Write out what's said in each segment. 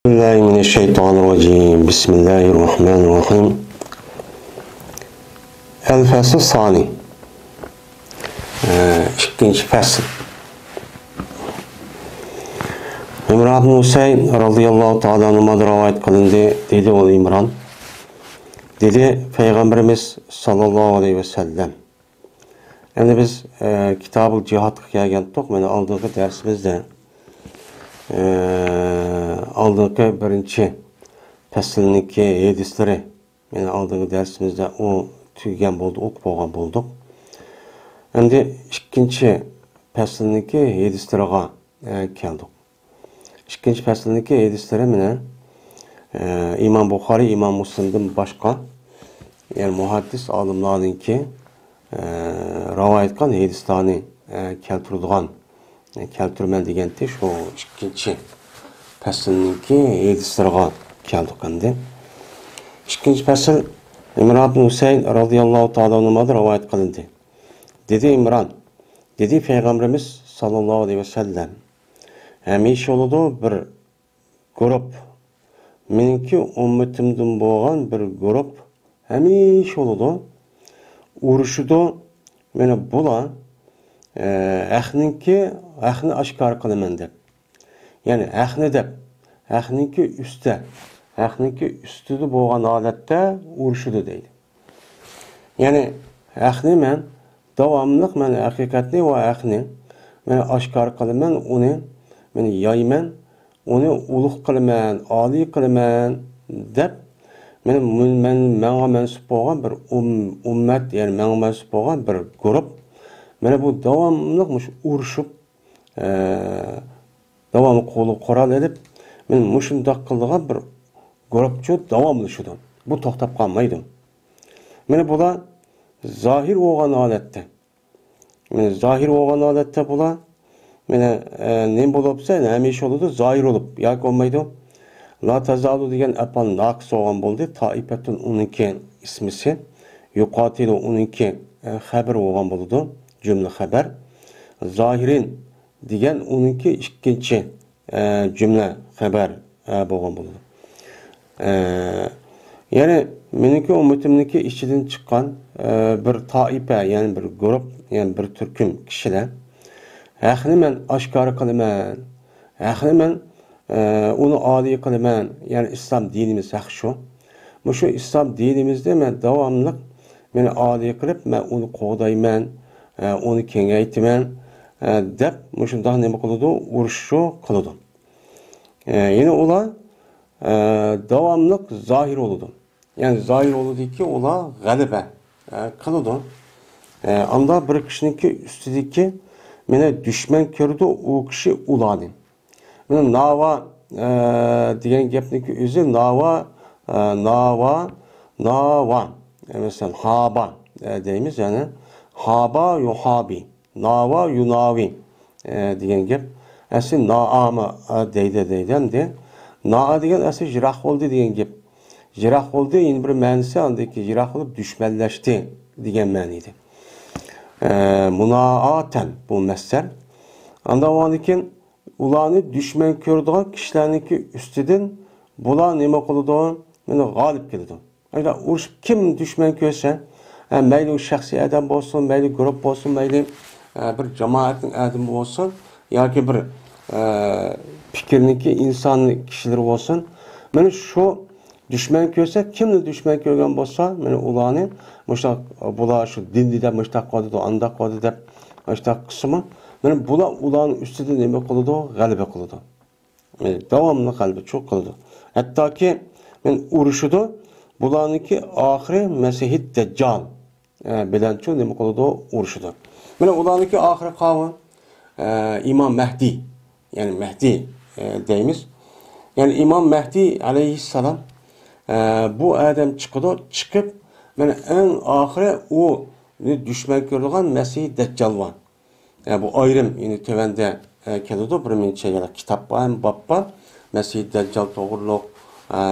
Bismillahirrahmanirrahim. Bismillahirrahmanirrahim. El-Fasl Sani. İkinci fasl. İmran ibn Husayn radıyallahu ta'ala anhuma rivayet kılındı. Dedi o İmran. Dedi Peygamberimiz sallallahu aleyhi ve sellem. Yani biz Kitab-ı Cihad gelgendik. Meni aldığı dersimizde aldığı birinci fasılniki hadisleri yani aldığı dersimizde o tüygen buldu, ok boğan bulduk. Endi ikinci fasılniki hadislerine geldik. İkinci fasılniki hadisleri mene İmam Bukhari, İmam Müslim'den başka yani muhaddis alimlarınki rivayet kılan hadislerini keltirmen degende şu ikinci fasılniki hadislerine geldik endi. İkinci fasıl İmran ibn Husayn radıyallahu ta'ala anhuma rivayet kılındı. Dedi İmran, dedi Peygamberimiz sallallahu aleyhi ve sellem, hemişe oludu bir grup, meniki ümmetimden boğan bir grup, hemişe oludu, uruşudu, meni bula, ahni aşkar kılımen dep. Yani ahni dep, ahninki üstte, ahninki üstüde boğan adette uruşudu deydi. Yani ahni men, davamlıq men hakikatni ve ahni, men aşkar kılımen onu, men yaymen, onu uluq kılımen, ali kılımen dep, men mensup boğan bir ümmet, yani men mensup boğan bir grup, men bu davamlıq uruşup, davamlı kolu koral edip, men muşundaq kıldığa bir grupçu davamlışıdı. Bu toxtap kalmaydı. Men bu da zahir oğan adette. Men zahir oğan adette bula, men ne bulupsa, hemeşe oludu, zahir olup, yak olmaydı. La tazalu degen apan naqs oğan buldu, taifetun 12 ismisi, yuqatilu 12 haber oğan buldu, cümle haber. Zahirin degen 12 ikinci cümle haber oğan buldu. Yani meniki ümmetimdeki işçiden çıkan bir taife yani bir grup yani bir türküm kişiler ahni men aşkarı kılımen ahni men onu âli kılımen yani İslam dinimiz şu. Bu şu İslam dinimizde men davamlıq meni âli kılıp men onu qoğdayman onu kengeytimen dep muşundaq neme kılıdı uruşu kılıdı. Yine ola davamlıq zahir oludu. Yani zahir oludu ki ola galibe kılıdı. Anda bir kişininki üstüdeki mene düşman kördü o kişi uladı. Mene nava diyen gepniki özü nava mesela haba deyimiz yani haba yuhabi nava yunavi diyen gep aslında naama deyden de naa degen aslında jirah oldu diyen gep jirah oldu yeni bir mənisi andaki jirah olup düşmelleşti diyen məniydi. Munaaten bu mesler. Anda o anikin ulanı düşman kördüğü kişilerinki üstüden bula neme kılıdığı yani galip geldi. Yani kim düşman körse meyli o şahsi adam olsun, meyli grup olsun, meyli bir cemaatin adamı olsun ya ki bir fikirniki insan kişileri olsun. Yani şu düşman körse kimle düşman körgen bolsa meni ulanı muştaq bula şu dindide muştaq qodu anda qodu dep muştaq kısmı meni bula ulanın üstüde neme kılıdı galibe kılıdı. Davamlı galibe çok kılıdı. Hatta ki men uruşudu bulanınki ahire Mesihid Deccal bilenço neme kılıdı uruşudu. Meni ulanınki ahire kavı İmam Mehdi yani Mehdi deyimiz. Yani İmam Mehdi aleyhisselam bu adam çıkıp yani en ahire o düşman görülen Mesih Deccal var. Yani bu ayrım yine tevende kelidi bir minçe ya kitap var babba Mesih Deccal doğruluk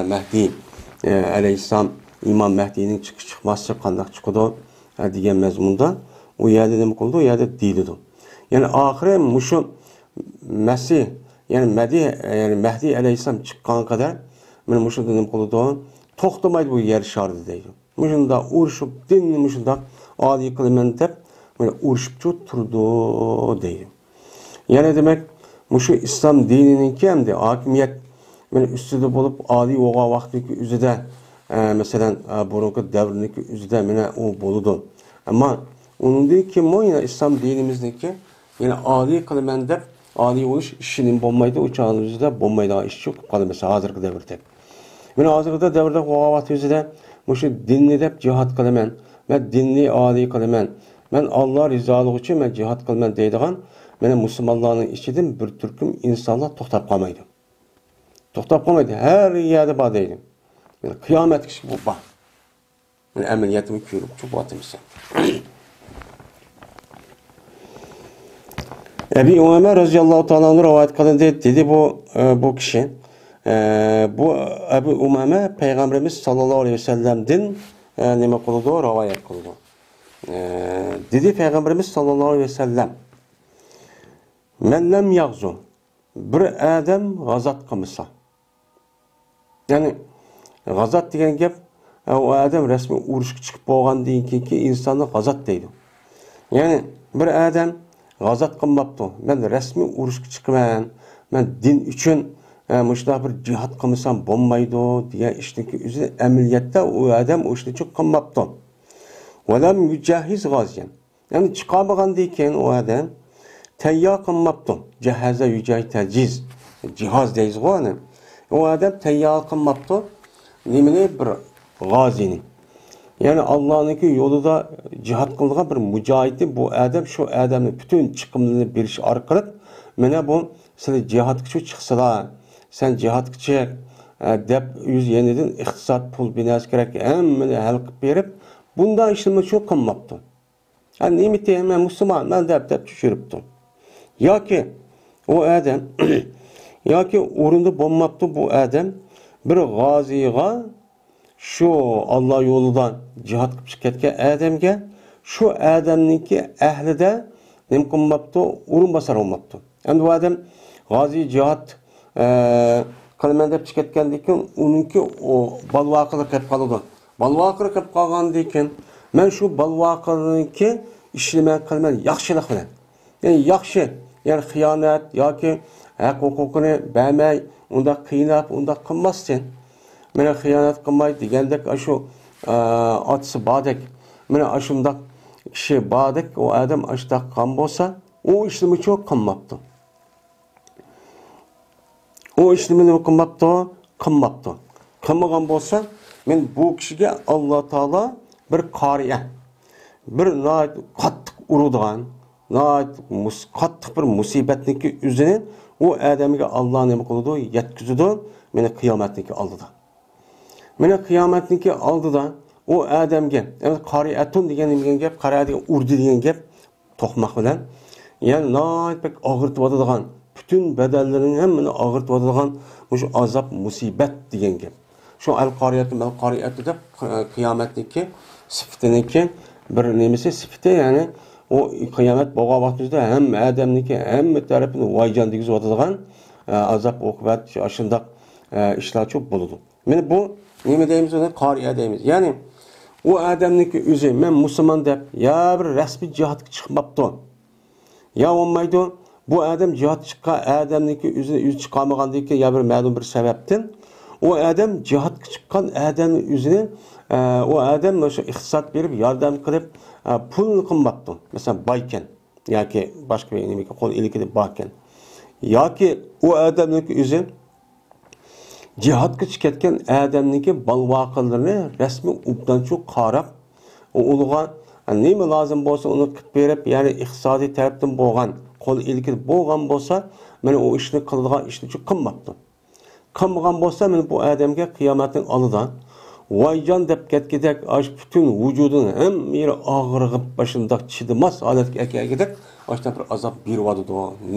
Mehdi aleyhisselam İmam Mehdi'nin çıkması kandak çıkıdı diyen mezmunda o yerde ne oldu o yerde değildi. Yani ahire muşu Mesih yani Mehdi Aleyhisselam çıkkan kadar men muşunda nim kılıdı, toxtamaydı bu yer şardı deydi. Muşunda uğraşıp dinni muşunda adi kılmen dep men uğraşıp turdu deydi. Yani demek muşu İslam dininin ki hem de hakimiyet men üstüde bulup adi oğa vaxtdaki üzüde mesela burunki davrindeki üzüde mene o boludu. Ama onun değil ki yine İslam dinimizdeki yine adi kılmen dep adi oluş işinin bombaydı uçağın üzüde bombaydı iş yok kalı mesela hazırki devirde. Men hazırda devirde oğa vaxtı üzüde muşu dinni dep cihat kılmen, men dinni adi kılmen, men Allah rizalığı için men cihat kılmen deydiğen mene Müslümanların içinden bir türküm insanlar toxtab qalmaydı. Toxtab qalmaydı. Her yerde bar deydi. Yani kıyamet kişi bu bar. Yani ameliyatımı körüp çok batımsa. Ebi Umame radıyallahu ta'ala'nın rivayet kılındı dedi bu kişi. Bu Ebu Umame Peygamberimiz sallallahu aleyhi ve sellem'den neme kıldı, rivayet kıldı. Dedi Peygamberimiz sallallahu aleyhi ve sellem men lem yagzu bir adam gazat qilmasa. Yani gazat degan gap o adam resmi urushga chiqib bo'lgandan keyingi insonni gazat deydi. Yani bir adam gazat qilmabdi. Men resmi urushga chiqman, men din uchun mushunday bir jihad qilmasam bo'lmaydi degan ishniki o'zi amaliyotda u adam o ishni qilmabdi. Va lam yujahiz g'aziyan. Yani chiqamagandan keyin o adam tayyor qilmabdi. Jahaza yujay tajiz. Jihoz deymiz o'ni. O adam tayyor qilmabdi. Nimani bir g'azini. Yani Allah'ınki yolunda cihat qilgan bir mujohidni bu adam şu adamning bütün chiqimini berish orqali mana bu sizlar jihatga chiqsalar, sen jihatga chiq deb yüz yeniden iqtisod pul binas kerak hammani hal qilib berib bunday ishni shu qilmabdi. Yani nima deyman musulmonman deb tushiribdi. Yoki o adam yoki o'rinda bo'lmabdi bu adam bir g'oziga şu Allah yoludan cihat qilib ketgan adamga şu adamniki ahlida nim qilmabdi, o'rinbosar olmabdi. Endi bu adam g'ozi cihat qilman deb chiqayotgandan keyin uningki o balvoqida qilib qoladi. Balvoqida qilib qolgandan keyin men shu balvoqidagi ishni qilman yaxshilik bilan. Yani yaxshi, yani xiyonat yoki haq huquqini bermay, unda qiynab, unda qilmasdan mene xiyonat qilmay degandek shu otisi badek, mene shundoq kishi badek o adam ashda qilgan bo'lsa, o ishni çok qilmabdi. O ishni nima qilmabdi? Qilmabdi. Qilmagan bo'lsa, men bu kishiga Alloh taolo bir qariya, bir qattiq uradigan, qattiq bir musibatniki o'zini o adamga Alloh nima qiladi? Yetkazadi, meni qiyomatniki oldida. Mene kıyametniki aldıda o adamga, evet qariyatun degan gap, qariya degan urdi degan gap to'qmoq bilan, yani nayt pek og'irtib o'tadigan, bütün bedellarini hammani og'irtib o'tadigan shu azob musibat degan gap. Shu al-qariyatu mal-qariyatu deb qiyomatniki sifatiniki bir nemisi sifati, yani o qiyomat bo'lgan vaqtida ham adamniki ham tarafini vayjon degizib o'tadigan azob oqibat shundoq ishlar ko'p bo'ladi. Meni bu nima deymiz ona? Qariya deymiz. Yani o adamniki o'zi men musulmon deb ya bir rasmiy jihatga chiqmabdi. Ya olmaydi. Bu adam jihat chiqqan adamniki o'zi chiqolmagandan keyin ya bir ma'lum bir sababdan o adam jihatga chiqqan adamning o'zini o adam o'sha iqtisod berib yordam qilib pul qilmabdi. Masalan boykan yoki boshqa bir nimaga qo'l ilikida borkan. Yoki o adamniki o'zi cihatga chiqayotgan adamniki balvoqalarini rasmiy ubdan çok qarab, ularga nima lozim bo'lsa uni qilib berib, ya'ni iqtisodiy tarafdan bo'lgan, qo'l ilkib bo'lgan bo'lsa, mana o ishni qiladigan ishni qilmabdi. Qilmagan bo'lsa, men bu adamga qiyomatning oldida vayjon deb ketgidek, bütün vujudini ham yeri og'rig'ib başındaq chidamas holatga kelgidek, ashta bir azob beradi.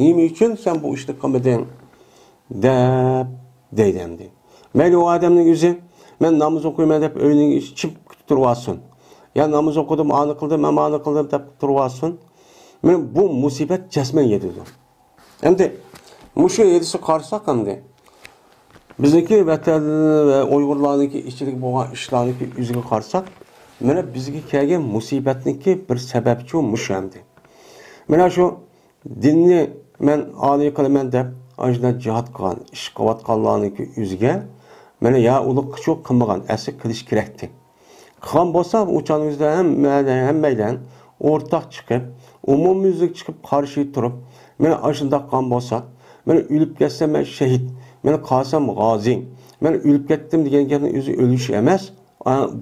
Nima uchun sen bu ishni qilmading? Deb deydi. Mayli o adamning o'zi men namoz o'qiyman deb o'yning ichib turib olsin. Ya namoz o'qidim, ani qildim, men ani qildim deb turib olsin. Men bu musibat jasman yedi. Endi Muşu edisi qarsak hamdi. Bizdeki vatandaşlar ve Uygurlardaki işçilik boğan işlerindeki üzüge qarsak, mana bizga kelgan musibatniki bir sababchi mush hamdi. Mana shu dinni men oliy qilaman deb ajna jihad qilgan, ish qilayotganlarniki o'ziga mana ya ulug' kuch qilmagan, asli qilish kerakdi. Qilgan bo'lsa, o'chaningizda hammaylar o'rtaq chiqib, umumyuzlik chiqib qarshi turib, men ashundoq qilgan bo'lsa, men o'lib ketsam men shahid, men qolsam g'ozi, men o'lib ketdim degan gapning o'zi o'lish emas.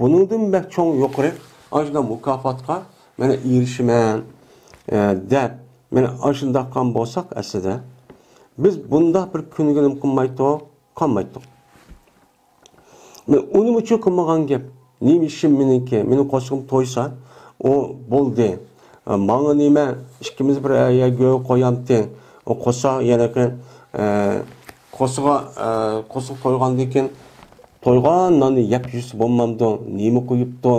Buningdan bak cho'ng yuqori ashuna mukofotga men erishiman deb men ashundoq qilgan bo'lsak, aslida biz bunda bir kungilim qilmaydi. Men uning uchun qilmagan gap, nima ishim meniki, meni qo'shig'im to'ysa, o bo'ldi. Manga nima ikkimiz bir ayaga qo'yamdi. O qo'sa yana qo'siq qo'ygandan keyin to'ygan nonni yeb yursa bo'lmamdi, nima qo'yibdi,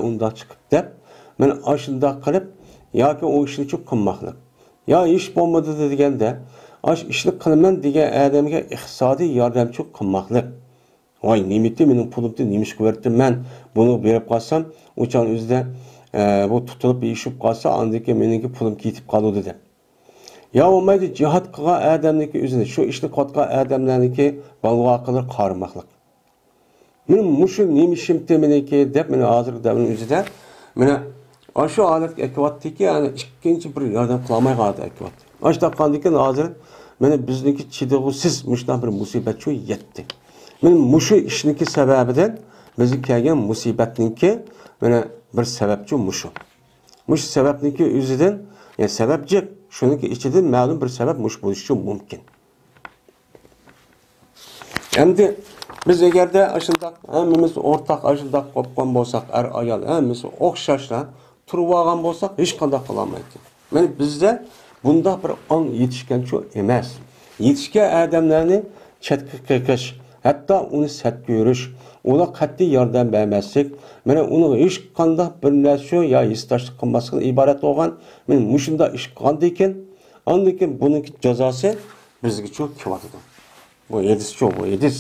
unda chiqib deb men ashunda qilib yoki o ishni uchun qilmoqlik. Ya ish bo'lmadi deganda, ash ishni qilaman degan odamga iqtisodiy yordamchi qilmoqlik. Vay nimeti mening pulimni nimish ko'rdim men buni berib qolsam, o'chan o'zida bu tutulib yishib qolsa, andiki meniki pulim ketib qoladi deb. Ya olmaydi jihad qilgan odamniki o'zini, shu ishni qotgan odamlarniki balvo qilib qarmoqlik. Men mushu nimishimti meniki deb meni hozirgi davrning o'zida meni shu holatga akvatdiki, ya'ni ikkinchi bir yordam qila olmay qoldi akvat. Ashta qandiki hozir meni bizniki chidog'siz mushdan bir musibatchi yetdi. Men mushu ishniki sababidan bizga kelgan musibatniki mana bir sababchi mushu. Mush sababniki o'zidan, ya'ni sababchi shuniki ichidan ma'lum bir sabab mush bo'lishi mumkin. Endi biz agarda ashundaq hammamiz o'rtaq ashundaq qopgan bo'lsak, ayol hammamiz o'xshashlar turib olgan bo'lsak, hech qanday qila olmaydi. Mana bizda bunda bir on yetishgancha emas. Yetishgan odamlarni chetga qiqish, hatta uni sat ko'rish, ona qat'iy yordam bermaslik, mana uni hech qanday bir narsa yo hissdoshlik qilmaslikdan iborat bo'lgan, men mushunda ish qilgandan keyin, undan keyin buning jazosi bizga cho'q keladi. Bu edis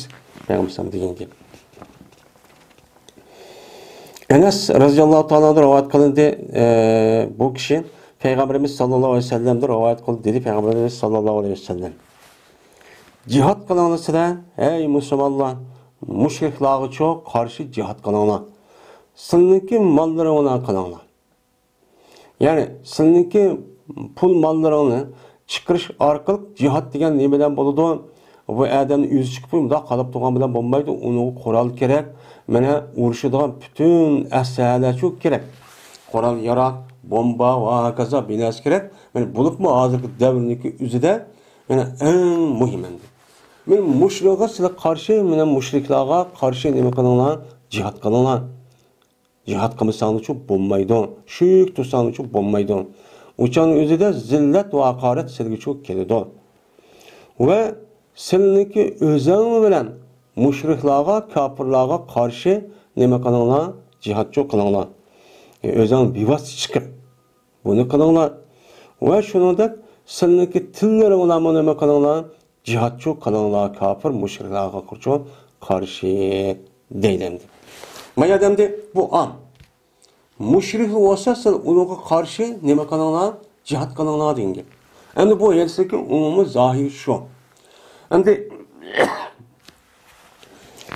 Peygamber degan gap. Enes radhiyallohu ta'ala rivoyat qilindi, bu kishi Peygamberimiz sallallohu alayhi vasallamdan rivoyat qildi, dedi Peygamberimiz sallallohu alayhi vasallam. Jihad qilinglar, ey musulmonlar, mushriklarga cho'q qarshi jihad qilinglar. Sizniki mollaringni qilinglar. Ya'ni sizniki pul mollaringni chiqarish orqali jihad degan nima bilan bo'ladi? Bu odamning o'zi chiqib bunda qolib turgan bilan bo'lmaydi. Uni qurol kerak. Mana urushadigan bütün asalalar shu kerak. Qurol yarog, bomba va hokazo binas kerak. Mana bo'libmi hozirgi davrniki o'zida mana eng muhimi. Men mushriklarga sizlar qarshi, mana mushriklarga qarshi nima qilinglar? Jihad qilinglar. Jihad qilmasangiz uchun bo'lmaydi. Shuyuk tursangiz uchun bo'lmaydi. O'chan o'zida zillat va haqorat sizga cho'q keladi. Va sizniki o'zing bilan mushriklarga, kofirlarga qarshi nima qilinglar? Jihadchi qilinglar. O'zing bevosita chiqib buni qilinglar. Va shuningdek sizniki tillari bilan nima qilinglar? Jihadchi qilinglar, kofir mushriklarga qarshi deyiladi. Mayadamda bu am. Mushrik bo'lsa, siz unga qarshi nima qilinglar? Jihad qilinglar degan. Endi bu hadisdagi umumiy zohir shu. Endi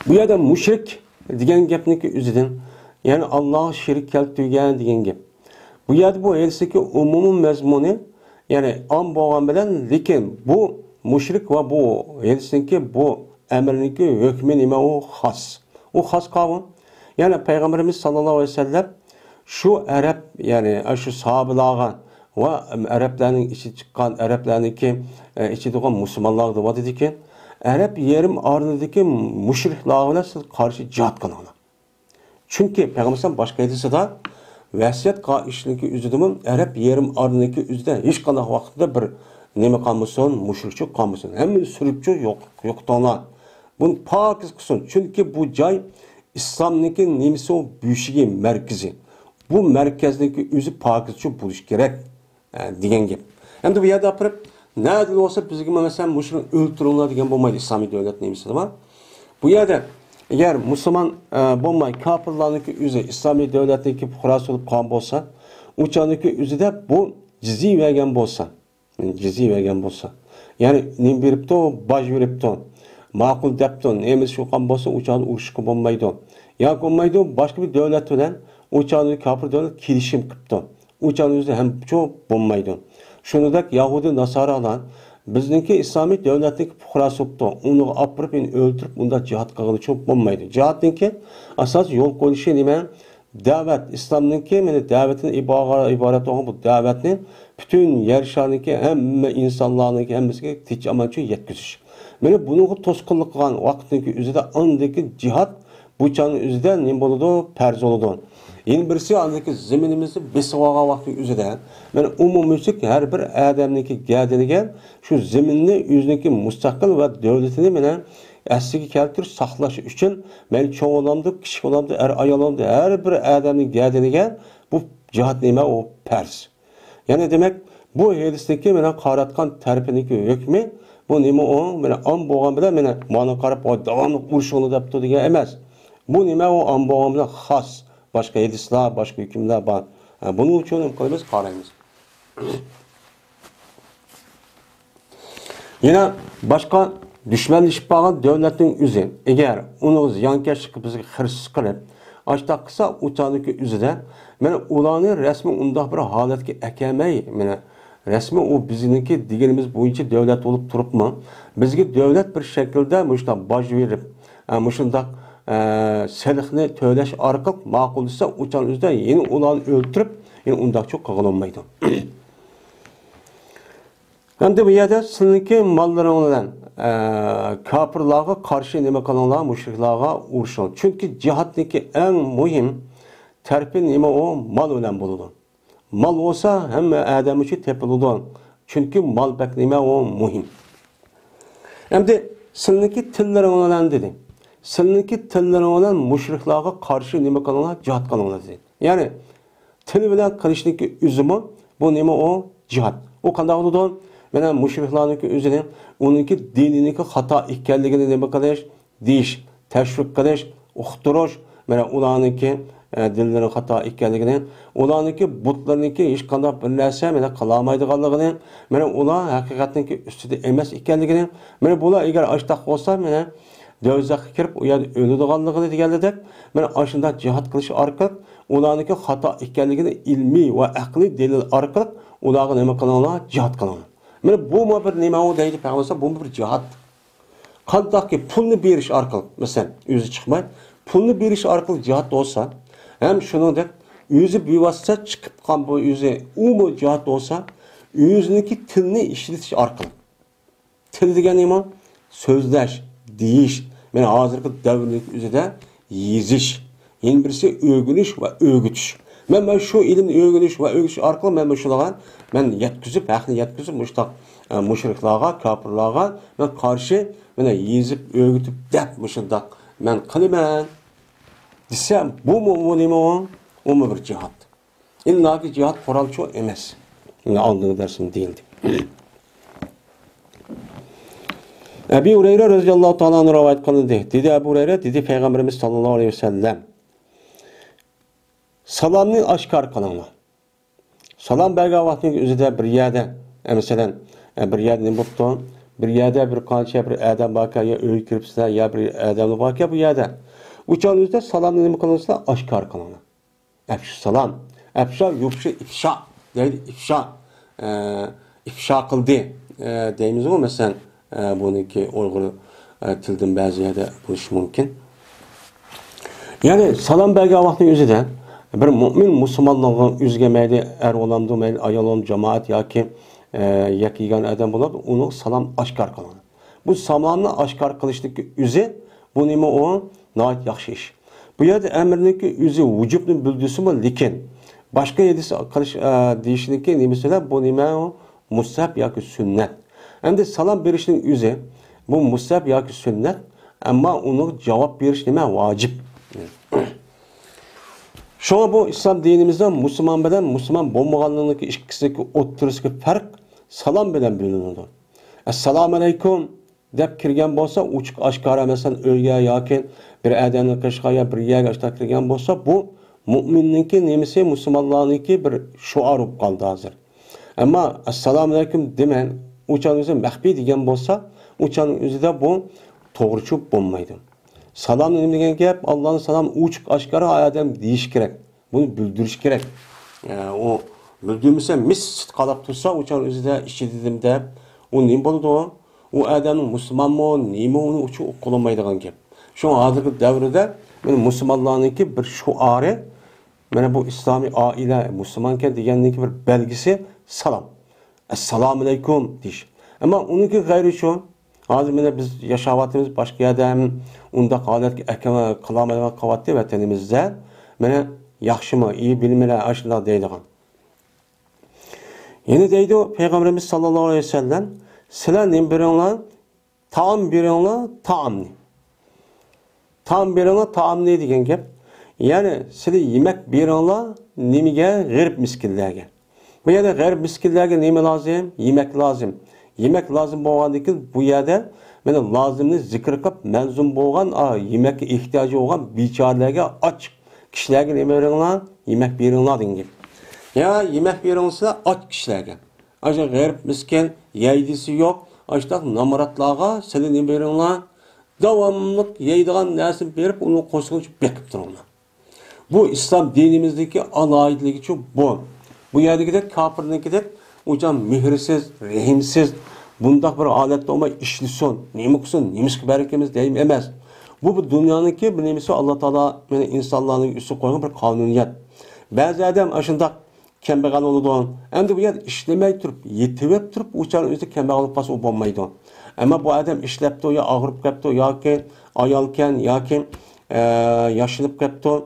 bu yerda mushrik degan gapniki o'zidan, ya'ni Alloh shirik keltirgan degan gap. Bu yerda bu hadisdagi umumiy mazmuni, ya'ni am bo'lgan bilan, lekin bu mushrik va bu hadisdagi bu amrniki hukmi nima u xos. U xos qavm. Ya'ni Payg'ambarimiz sallallohu alayhi vasallam şu Arab, yani şu sahabelarga va Arablarning ichi chiqqan, Arablarniki ichi turgan musulmonlar deb aytdiki, Arab yerim ornidagi mushriklar bilan siz qarshi jihad qilinglar. Chunki Payg'ambar boshqa hadisida vasiyat qilishlikki o'zidimi Arab yerim ornidagi o'zida hech qanday vaqtda bir nima qilmasin, mushrikchi qilmasin. Hamma suribchi yo'qtonlar. Buni pokiz qilsin. Chunki bu joy İslamniki nimisi o büyüşüge merkezi. Bu merkezdeki özü pakizçi buluş gerek degan gap. Endi bu yerda yapırıp Nerede olsa bizge mesela bu şunu öldürürler degan bo'lmaydi İslamiy davlat nemisi var. Bu yerde eğer Müslüman bo'lmay kafirlarniki o'zi İslamiy davlatniki fuqarosi bo'lib qolgan bo'lsa, uçaniki o'zida bu jizya vergan bo'lsa, jizya vergan bo'lsa, ya'ni nim beribdi, boj beribdi, ma'qul debdi, nemiz shu qon bo'lsa, uçanni urishga bo'lmaydi. Yo'q bo'lmaydi, boshqa bir davlat bilan uçanni kafir davlat kelishim qilibdi. Uçanni o'zi ham cho'p bo'lmaydi. Shuningdek Yahudi Nasaralar bizniki İslamiy davlatniki fuqarosi bo'libdi. Uni olib o'ldirib, unda jihad qilgani cho'p bo'lmaydi. Jihadniki asos yo'l qo'yishi nima? Davet, İslam'nınki, yani davetin ibaret olan bu davetini bütün yer şarındaki hem insanlarınki hem de tic amaçı yetkisiz. Yani bunu toskunluk olan vaktindeki üzerinde andaki cihat bu çanın üzerinde ne boludu? Perz oludu. Yeni birisi andaki zeminimizi besavağa vakti üzerinde yani umumüzlük her bir adamdaki geldiğine şu zeminini yüzündeki müstakil ve devletini yani Əsliga keltirib saqlash uchun men cho'ng olamdi, kichik olamdi, ayol olamdi, har bir odamning gadiniga bu jihad nima o farz. Ya'ni demak, bu hadisdagi meni qaratgan tarafidagi hukmi bu nima o, meni am bo'lgan bilan meni mana qarab davomli urishini debdi degan emas. Bu nima o am bo'lgan bilan xos boshqa hadislar, boshqa hukmlar bor. Buning uchun qilamiz, qaraymiz. Yana boshqa düşmanlaşıp bağlan devletin üzü, eğer onu ziyankeşlik bizi hırsız kılıp, açtak kısa uçanıki üzüde, yani ulanı resmi undaq bir haletki ekemeyi, yani resmi o bizinki diğerimiz boyunca devlet olup durup mu, bizgi devlet bir şekilde müştak baş verip, müştak selihni töyleş arqıq mağuldıysa uçan üzüde yeni ulanı öldürüp, yani undaq çok kağılanmaydı. Hem de bu yerde sizinki malları olan kafirlarga karşı nima qilinglar, mushriklarga urushing. Chunki jihadniki eng muhim tarfi nima o mal bilan bo'ladi. Mal bo'lsa hamma odam uchun tepiladi. Chunki mal bak nima o muhim. Endi sizniki tillaring bilan dedi. Sizniki tillaring bilan mushriklarga qarshi nima qilinglar, jihad qilinglar dedi. Ya'ni til bilan qilishniki o'zimi bu nima o jihad. O qanday bo'ladi? Mana mushriklarniki o'zini onunki dininiki xato ekanligini nima qilish, deyish, tashviq qilish, uqtirish, mana ularniki dinlari xato ekanligini, ularniki butlarniki hech qanday bir narsa mana qila olmaydiganligini, mana ular haqiqatniki ustida emas ekanligini, mana bular agar ashtaq bo'lsa, mana dovzaxga kirib u yerda o'ladiganligini deganlar, mana ashunda jihad qilish orqali ularniki xato ekanligini ilmiy va aqliy dalil orqali ularga nima qilinglar, jihad qilinglar. Mana bu bir nima o deydi payg'ambar, bu bir jihad. Qandaqki pulni berish orqali, masalan, o'zi chiqmay, pulni berish orqali jihad bo'lsa, ham shuningdek o'zi bevosita chiqib qolgan bu o'zi u jihad bo'lsa, o'ziniki tilni ishlatish orqali. Til degan nima? So'zlash, deyish, mana hozirgi davrning o'zida yezish, yana birisi o'rganish va o'rgitish. Men şu ilmni o'rganish va o'rgitish orqali men shularga men yetkizib, haqni yetkizib, mushtaq mushriklarga, kafirlarga men qarshi mana yezib, o'rgitib deb mushundaq men qilaman desam, bu nima o bir jihad. İllaki jihad qurolchi emas. Aldığım dersim değildi. Ebu Hureyre radıyallahu ta'ala rivayet kılındı. Dedi Ebu Hureyre, dedi Peygamberimiz sallallahu aleyhi ve sellem, salamni aşkar kılınlar. Salam bergen vaxtning o'zida bir yerda, masalan, bir yerda nima bo'pti? Bir yerda bir qancha bir odam borka, yo uy kiribsizlar, yo bir odam borka bu yerda. O'shan o'zida salamni nima qilinglar? Oshkor qilinglar. Afshu salom. Afsha yubshi ifsha. Deydi ifsha. İfsha qildi deymiz o masalan, buniki Uyg'ur tildan ba'zi yerda bo'lishi mumkin. Ya'ni salom bergen vaxtning o'zida bir mümin Müslümanlığın üzgemeyi er olamdı, ayol olamdı, cemaat ya ki yakigan adam olamdı, onu salam aşkar kılan. Bu salamını aşkar kılıştaki üzü, bu nime o nait yaxşı iş. Bu yerde emrindeki üzü vücubunu bildirisi mi? Lekin başka yedisi kılış deyişindeki nime söyle, bu nime o musab ya ki sünnet. Hem de salam verişinin üzü, bu musab ya ki sünnet, ama onu cevap veriş nime vacip. Şuna bu İslam dinimizde Müslüman beden, Müslüman bombaganlığındaki ikisindeki o'ttirishki farq salom bilan bilinadi. Assalomu alaykum deb kirgan bo'lsa, uchiq oshkora masalan uyga yoki bir odamning qishqaga bir yerga ashta kirgan bo'lsa, bu mu'minniki nemisi, musulmonlarniki bir shuar bo'lib qoldi hozir. Ammo assalomu alaykum deman, o'chaning o'zi maxfiy degan bo'lsa, o'chaning o'zida bu to'g'ri cho'p bo'lmaydi. Salom nima degan gap? Allohning salom uchiq oshkora odam deyish kerak. Buni bildirish kerak. O bildirmasa mis qalab tursa, o'chaning o'zida ichidim deb, u nima bo'ladi o? U odamning musulmonmi, nima uni uchun o'qilamaydigan gap. Shu hozirgi davrda men musulmonlarningki bir shuari, mana bu islomiy oila musulmonkan deganniki bir belgisi salom. Assalomu alaykum deyish. Ammo uniki g'ayri shu. Hozir mana biz yashayotimiz boshqa yerda unda holatga akama qilolmaydigan qavatda vatanimizda mana yaxshimi, iyi bilmalar ashlar deydigan. Yine deydi Peygamberimiz sallallohu alayhi vasallam, sizlar nima beringlar? Taom beringlar, taomni. Taom beringlar, taomni degan gap. Ya'ni sizlar yemak beringlar, nimaga? G'arib miskinlarga. Bu yerda g'arib miskinlarga nima lozim? Yemak lozim. Yemek lazım bo'lgandan bu yerda mana lozimni zikr qilib manzum bo'lgan yemekka ehtiyoji bo'lgan bechoralarga och kishilarga nima beringlar? Yemek beringlar degan. Ya yemek beringlar och kishilarga. Aşağı g'arib miskin, yeydisi yo'q, aşağı namaratlarga sizlar nima beringlar? Davomli yeydigan narsa berib uni qo'shilib bekib turinglar. Bu islom dinimizdagi aloyidligi uchun bu. Bu yerdagidek kofirnikidek ucan mührisiz, rehimsiz, bundaq bir aletde olmay işlisin, nemi kılsın, nemiski berekemiz deyim emez. Bu dünyanınki bir nemisi Allah Teala yani insanların üstü koyduğu bir kanuniyet. Bazı adam aşındaq kembeğal oludu. Hem de bu yer işlemey turup, yetibep turup, uçanın üstü kembeğal olup bası o bulmaydı. Ama bu adam işlepti ya ağırıp kaptı, ya ki ayalken, ya ki yaşınıp kaptı,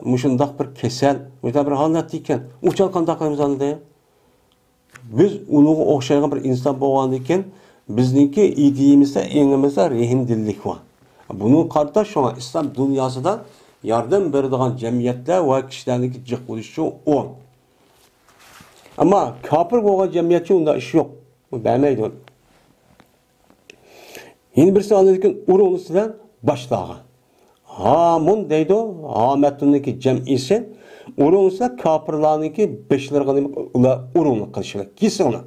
muşundaq bir kesel, müdür bir halat deyken, uçan kandaqlarımız anladı. Biz onu o'xshagan bir inson bo'lgandan bizningki ideyimizda, engimizda rehimdillik bor. Buni qarta şu islom dunyosida yordam beradigan jamiyatlar va kishilarniki jiq bo'lishi o. Ammo kofir bo'lgan jamiyatda unda ish yo'q. Bu bermaydi. Yeni birisi anladıkken urunisidan boshlagan. Hamun deydi, Ahmetuniki jam'isi urunsa kafirlarniki beşlerine ular urunluk qilishlar. Kesin ona.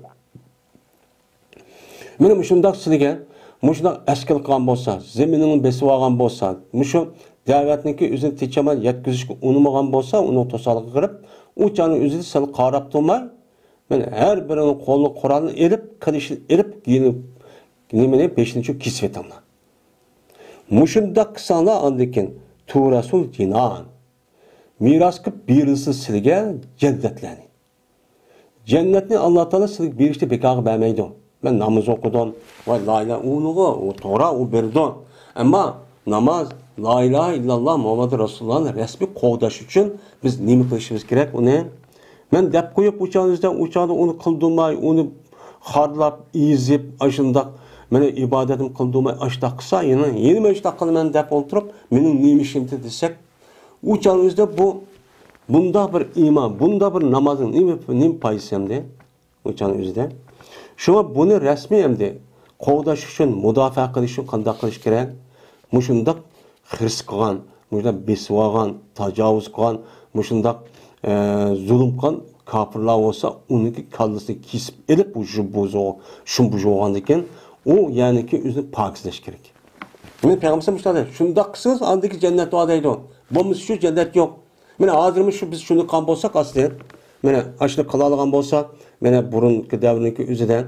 Mana shundaq sizga, shundaq askil qilgan bo'lsa, zaminini besib olgan bo'lsa, shu da'vatniki o'zini techaman yetkazishga unamagan bo'lsa, uni to'saliq qilib, o'chani o'zini sal qarab turmay, men har birini qo'lni Qur'onni elib, qilishni elib, nimani peshinchi kesib etamlar. Shundaq qilsanglar andikin turasul jinan. Miras qilib berilsin sizga jannatlarni. Jannatni Alloh taolo sizga berishni bekorga bermaydi. Men namoz o'qidim va la ilaha illalloh o to'g'ri u berdi. Ammo namoz la ilaha illalloh Muhammad Rasulullohni rasmiy qo'llash uchun biz nima qilishimiz kerak uni? Men deb qo'yib o'chanizdan uni qildimay, uni xorlab, izib, ashundaq meni ibodatim qildimay, ashtaq qilsa, yeni men ashtaq qilaman deb o'tirib, mening nima ishimdi desak, o'chanizda bunda bir iman, bunda bir namazın nima foydasi hamda o'chanizda. Şuna bunu resmi hamda qo'llash uchun, mudofaa qilish uchun qanday qilish kerak? Mushundaq xirs qilgan, mushundaq besib olgan, tajovuz qilgan, mushundaq zulm qilgan kofirlar bo'lsa, uniki kallasini kesib elib shu bo'lgandan keyin u ya'niki o'zini pokizlash kerak. Men payg'ambar mushundaq shundaq qilsangiz, andiki jannat bor deydi. Bo'lmasa shu jannat yo'q. Mana hozirmi shu biz shuni qilgan bo'lsak, asli mana ashni qila olgan bo'lsak, mana burungi davrniki o'zidan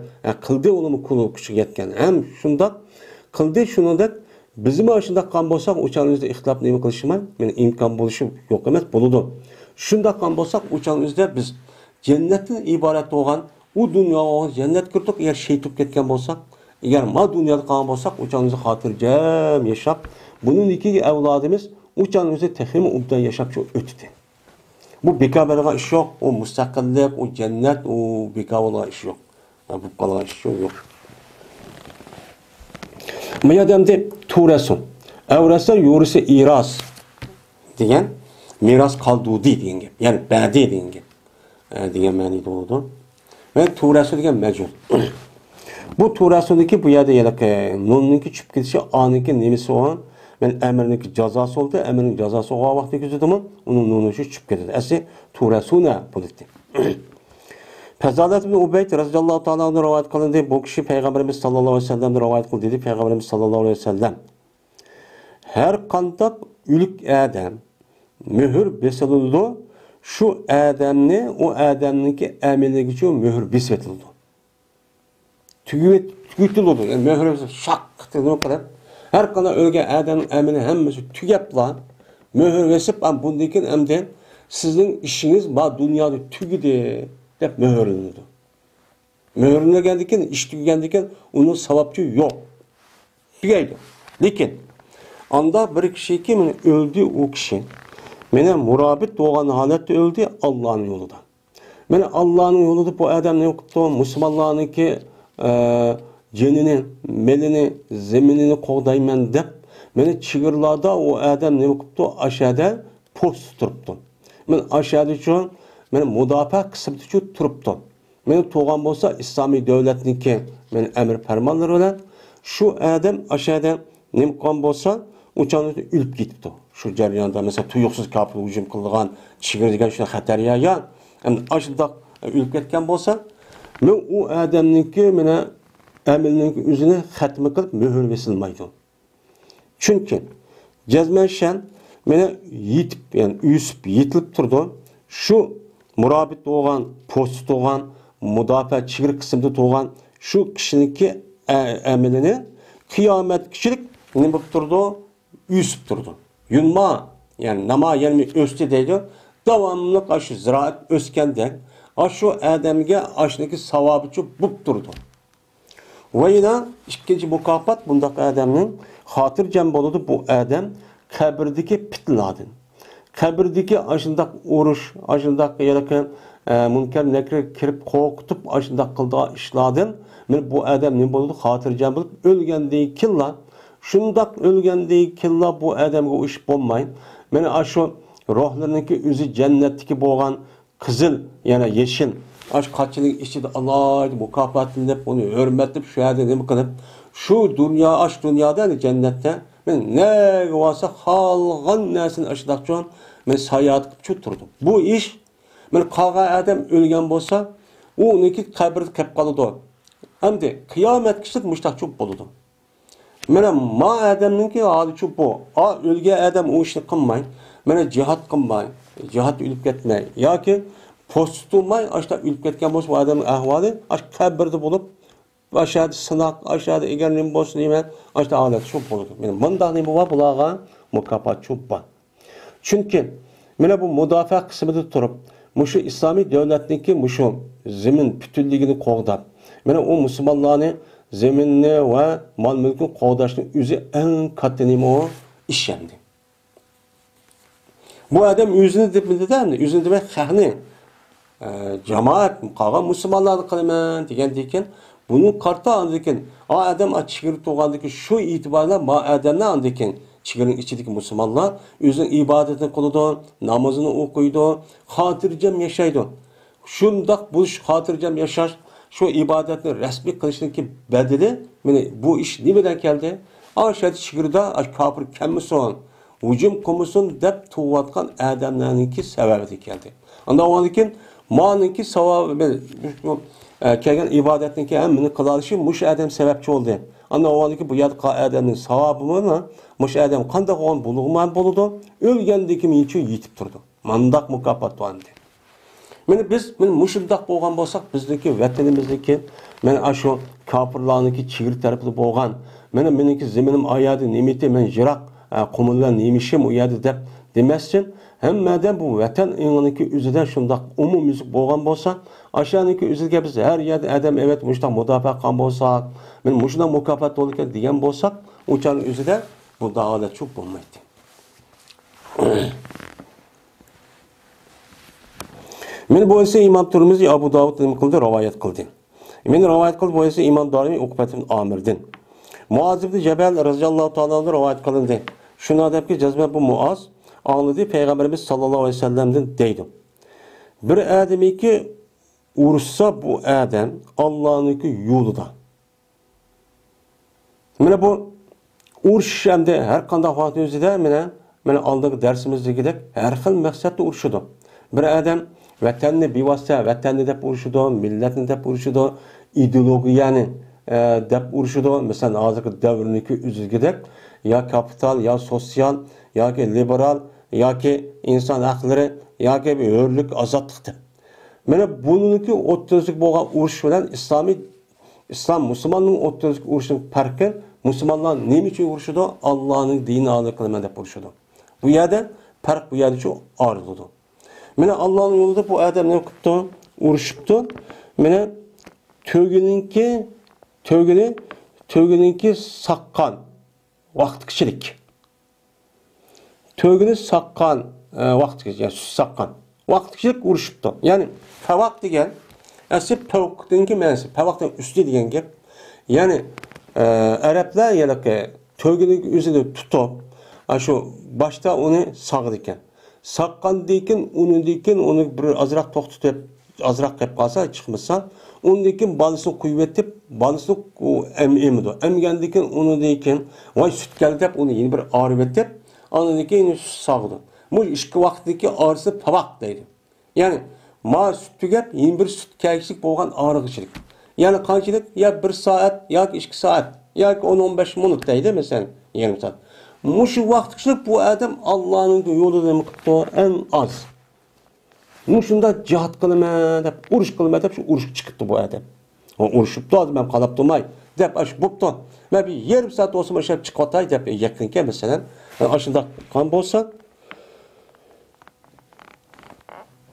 qildi uni kulu kuchiga yetgan. Ham shundaq qildi, shuningdek bizmi shundaq qilgan bo'lsak, o'chanimizda ixtilof nima qilishmi? Mana imkon bo'lishi yo'q emas, bo'ladi. Shundaq qilgan bo'lsak, o'chanimizda biz jannatdan iborat bo'lgan u dunyoga jannat kirdik, agar shaytib ketgan bo'lsak, agar ma dunyoda qolgan bo'lsak, o'chanimizda xotirjam yashab, buning ikiga avlodimiz o'chanimizda texim ubdan yashab o'tdi. Bu bekor bo'lgan ish yo'q, u mustaqillik, u jannat, u bekor bo'lgan ish yo'q. Bu qolgan ish yo'q. Bu yerda turasun. Avrasa yurisi iras degan miras qoldudi degan gap. Ya'ni badi degan gap. Degan ma'noda bo'ladi. Ve tuğrası degan mecul. Bu tuğrasındaki bu yerde yelek nonunki çıkıp gidişi anınki nemisi olan ben emirninki cezası oldu. Emirin cezası o vakti gözüdüm. Onun nonuşu çıkıp gidiyor. Esi tuğrası ne bu dedi. Fezalet ibn Ubeyd radıyallahu ta'ala onu rivayet kılındı. Bu kişi Peygamberimiz sallallahu aleyhi ve sellem'den rivayet kıldı dedi. Peygamberimiz sallallahu aleyhi ve sellem. Her kandak ülük adam mühür besilildi. Şu adamni o adamninki emeline geçiyor mühür besilildi. Tügütülüdü. Yani mühür şak dedi o kadar. Her kandak ölge adamın emeli hemmesi tügepla mühür besip bundakin emden sizin işiniz bu dünyada tügüdü. Hep mühürleniyordu. Mühürlengendikken, iş tükendikken onun sevapçı yok. Tügeydi. Lekin anda bir kişi ki öldü o kişi. Mene murabit doğan halette öldü Allah'ın yolunda. Mene Allah'ın yolunda bu adam ne yaptı? Müslümanların ki cenini, melini, zeminini koğdaymen dep mene çığırlarda o adam ne yaptı? Aşağıda post turuptu. Men aşağıda şu men mudafaa kısmı şu turuptu. Men toğan bolsa İslami devletniki men emir fermanları bilen şu adam aşağıda nimkan bolsa uçanı ülüp gitipti. Şu jarayonda mesela tuyuqsuz kafir hücum qilgan chigir degan shu xatar ya. Endi aşındaq ülüp ketgan bolsa men u adamniki mena amilninki o'zini xatmi qilib mühür besilmaydi. Çünkü jazman mena yetip yani üsüp yetilip turdi. Şu murabit doğan, post doğan, mudafaa chigir qismida doğan şu kişiniki amilini kıyamet kişilik ne bo'lib turdi? Üsüp turdi. Yunma yani nama yani östü deydi. Devamlı aşı ziraat öskenden aşı adamga aşındaki savabı bulup durdu. Ve yine ikinci mukafat bundaki adamın hatırcam boludu bu adam kabirdeki pitladın. Kabirdeki aşındak uruş, aşındak yerken münker nekri kirip korkutup aşındak kıldığı işladın. Bu adam ne boludu? Hatırcam bulup ölgendeyi killa. Şundak ölgendeyi killa bu adamga o iş bulmayın. Mene aşu ruhlarındaki üzü cennetteki boğan kızıl yani yeşil aş kaçının içinde Allah mukafatını hep onu hürmetlip şu yerde ne kılıp şu dünya aş dünyada ne cennette men ne varsa halgan nesin aşıdakçı men sayat çuturdum. Bu iş men kağa adam ölgen bolsa o neki kabirde kep kalıdı. Hem de kıyamet kişilik müştakçı boludu. Mena ma adamninki hali şu bu. Ölge adam o işini kılmayın. Mena cihat kılmayın. Cihat ülüp ketmeyin. Ya ki postulmayın. Aşta ülüp ketken bolsa bu adamın ahvali aş kabirde bulup aşağıda sınak, aşağıda egerliğin bolsun demen aşta alet şu buludu. Mena mındak ne bu var? Bulağa mukafat şu var. Çünkü mena bu mudafaa kısmında turup muşu İslami devletninki muşu zemin bütünlüğünü qoğdap mena o Müslümanlarını zeminni ve mal mülkün qoğdaşının üzü en katlanımı o işlendi. Bu adam yüzünü dipinde değil mi? Yüzünü dipinde xahni cemaat muqağa Müslümanlarını kılıman degen bunun kartı andırken adam çigirip toğandaki şu itibarla ma adamla andırken çigirin içindeki Müslümanlar özünün ibadetini kılıdı, namazını okuydu, hatırcam yaşaydı. Şundak bu hatırcam yaşar şu ibadetini resmi kılışındaki bedeli bu iş nimeden geldi? Aşağıda çigirda kafir kemmisin, hücum komusun dep tuğatkan adamlarınki sebebi geldi. Anda o andakin manınki sevabı kelgen ibadetindeki emmini kılalışı muş adam sebepçi oldu. Anda o andakin bu yadka adamın sevabı mı? Muş adam kandak olan buluğman buludu, ölgendeki minçi yitip durdu. Mandak mukafat vardı. Biz muşundak bolgan bolsak bizdeki vatanimizdeki aşu kafirlarniki çigir taraflı bolgan meniki zeminim ayadı nimeti men jirak qumullar nimişim uyadı dep demezsin. Hemmeden bu vatan inaniki üzüden şundak umumizlik bolgan bolsa aşağıniki üzülge biz her yerde adam evet muşta mudafaa kan bolsak muşuna mukafat olurken diyen bolsak uçanın üzüde bu dağda çok bulmaydı. Men bu ise İmam Tirmizi Abu Davud kıldı rivayet kıldı. Men rivayet kıldı bu ise İmam Darimi Ukbet ibn Amir'den. Muaz ibn Cebel radıyallahu ta'ala rivayet kılındı. Şuna deyip ki cezme bu Muaz anladı Peygamberimiz sallallahu aleyhi ve sellem'den deydi. Bir ademi ki ursa bu adam Allah'ınki yolida. Mana bu urush hamda har qanday holat o'zida mana oldingi darsimizdagidak har xil maqsadda urushadi. Bir adam vatanni bevosita vatanni deb urushadi, millatni deb urushadi, ideologiyani deb urushadi. Masalan, hozirgi davrniki o'zigidek ya kapital, ya sosyal, yoki liberal, yoki inson haqlari, yoki hurlik, ozodlik deb. Mana buniki o'ttizlik bo'lgan urush bilan islom musulmonning o'ttizlik urushining farqi, musulmonlar nima uchun urushadi? Allohning dinini a'lo qilaman deb urushadi. Bu yerda farq bu yerda shu ayrıladi. Mana Allohning yo'lida bu odam nima qilibdi? Urushibdi. Mana tövgüninki saqqan vaqtkichilik. Tövgünü saqqan vaqtkichilik, yani saqqan vaqtkichilik urushibdi. Ya'ni favaq degan asli pavaqdinki ma'nosi, pavaqdan usti degan gap. Ya'ni Arablar yalaqi tövgünün o'zini tutib, shu boshda uni sog'di ekan. Saqqandan keyin uni bir azroq to'xtatib, azroq qilib qolsa, chiqmasa, undan keyin bolasini qo'yib etib, bolasini emdi. Emgandan keyin undan keyin voy sut keldi deb uni yana bir arib etib, ondan keyin sog'di. Bu ishki vaqtdagi orisi pavaq deydi. Ya'ni ma sut tugab, yana bir sut kelishlik bo'lgan og'rig'ichilik. Ya'ni qanchalik? Ya 1 soat yoki 2 soat yoki 10-15 minut deydi, masalan, yarım soat. Mushu vaqtkichilik bu odam Allohning yo'lida miqdor en az. Mushunda jihad qilaman deb, urush qilaman deb shu urush chiqibdi bu odam. O urushibdi, men qalab turmay deb ash bo'pti. Men bir yarım soat o'sma ishlab chiqotay deb yaqinga masalan, ashunda qon bo'lsa,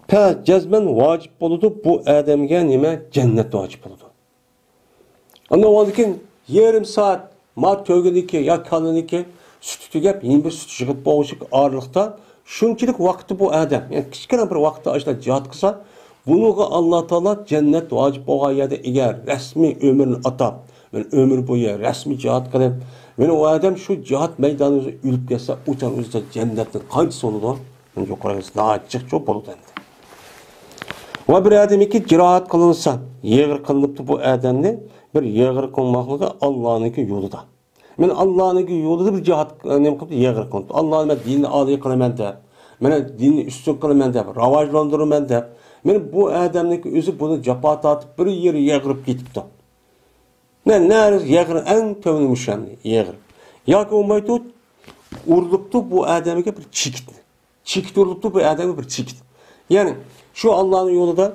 pa jazman vojib bo'ladi bu odamga nima? Jannat vojib bo'ladi. Ondan keyin yarım soat ma to'g'iniki yo kalıniki süt tugab, yeni bir süt yig'ib bo'lishik orliqda shunchalik vaqti bu odam, ya'ni kichkina bir vaqtda ashla jihad qilsa, bunuga Alloh taolo jannat vojib bo'lgan yerda agar rasmiy umrni atab, men umr bo'yi rasmiy jihad qilib, men u odam shu jihad maydonida o'lib ketsa, o'tar o'zida jannatning qanchasi bo'ladi? Men yuqoriga nachiq cho'p bo'ladi. Va bir odamiki jiroat qilinsa, yig'ir qilinibdi bu odamni bir yig'ir qilmoqligi Allohniki yo'lida. Men Allohning yo'lida bir jihad nima qilib yig'ir qildi. Alloh men dinni oliy qilaman deb, men dinni ustun qilaman deb, rivojlantiraman deb, men bu odamning o'zi buni jafo tortib bir yer yig'irib ketibdi. Men nariz yig'ir eng to'g'ri yig'ir. Yoki o'maydi urilibdi bu odamga bir chikit. Chikit urilibdi bu odamga bir chikit. Ya'ni shu Allohning yo'lida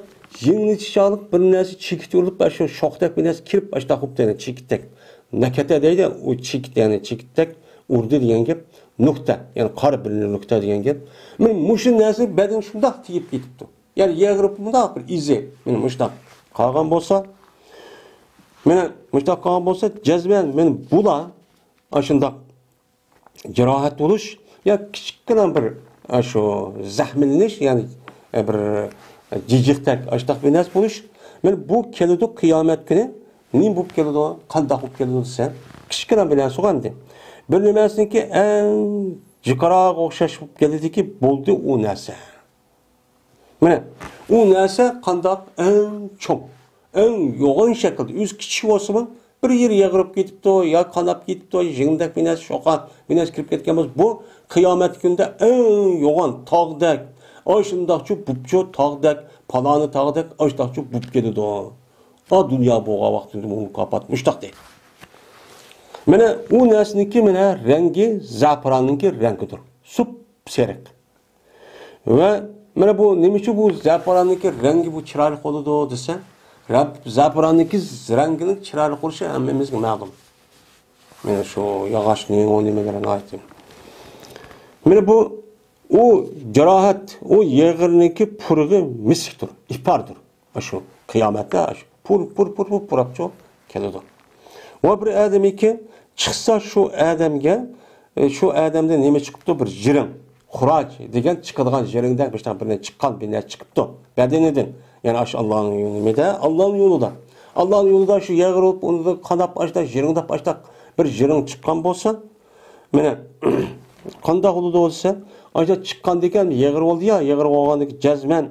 yengilchilik bir narsa chikit urilib, shu shoqdak bir narsa kirib, ashta qilib chikitdak. Nakata deydi, o chikit, yani chikitdak urdi degan gap, nuqta, yani qora bir nuqta degan gap. Men mushu narsa badan shundoq tiyib ketibdi. Ya'ni yig'irib bundoq bir izi, men mushtaq qolgan bo'lsa, jazman men bular ashundoq jarohat bo'lish ya kichkina bir shu zahmlanish, ya'ni bir jijiqdak ashtaq bir narsa bo'lish. Men bu keladi qiyomat kuni nim bo'lib keladi, qanday bo'lib keladi desa, kichkina bilan so'g'andi. Bir nimasiniki eng jiqaroq o'xshash bo'lib keladiki, bo'ldi u narsa. Mana u narsa qanday eng cho'q, eng yo'g'on shaklda, o'z kichik bo'lsa-mu, bir yer yig'irib ketibdi, yo qanab ketibdi, yig'indak bir narsa shoqa, bir narsa kirib ketgan bo'lsa, bu qiyomat kunida eng yo'g'on tog'dak, o'shundoqchi bubcho tog'dak, paloni tog'dak, o'shundoqchi bo'lib keladi. O dünya boğa vaxtında bunu kapatmışdak deyil. Mana u narsaniki mana rengi zafaranninki rengidir. Sup serik. Ve mana bu nima uchun bu zafaranninki rengi bu chiroyli bo'ladi desa, zafaranninki rengining chiroyli bo'lishi hammamizga ma'lum. Mana shu yog'ochning o nimalarni aytdim. Mana bu o jarohat, o yig'irniki purg'i miskdir, ipardir. Shu qiyomatda shu purapcho keladi. Va bir odamiki chiqsa shu odamga, shu odamda nima chiqibdi? Bir jiring, xuroj degan chiqadigan jiringdan bir narsa chiqqan, bir narsa chiqibdi badanidan. Ya'ni ash Allohning yo'lida, Allohning yo'lida. Allohning yo'lida shu yig'irib, uni qanab ashta jiringdab ashta bir jiring chiqqan bo'lsa, mana qanday bo'ladi bo'lsa, ashta chiqqan degan yig'irib oldi ya, yig'irib olgandagi jazman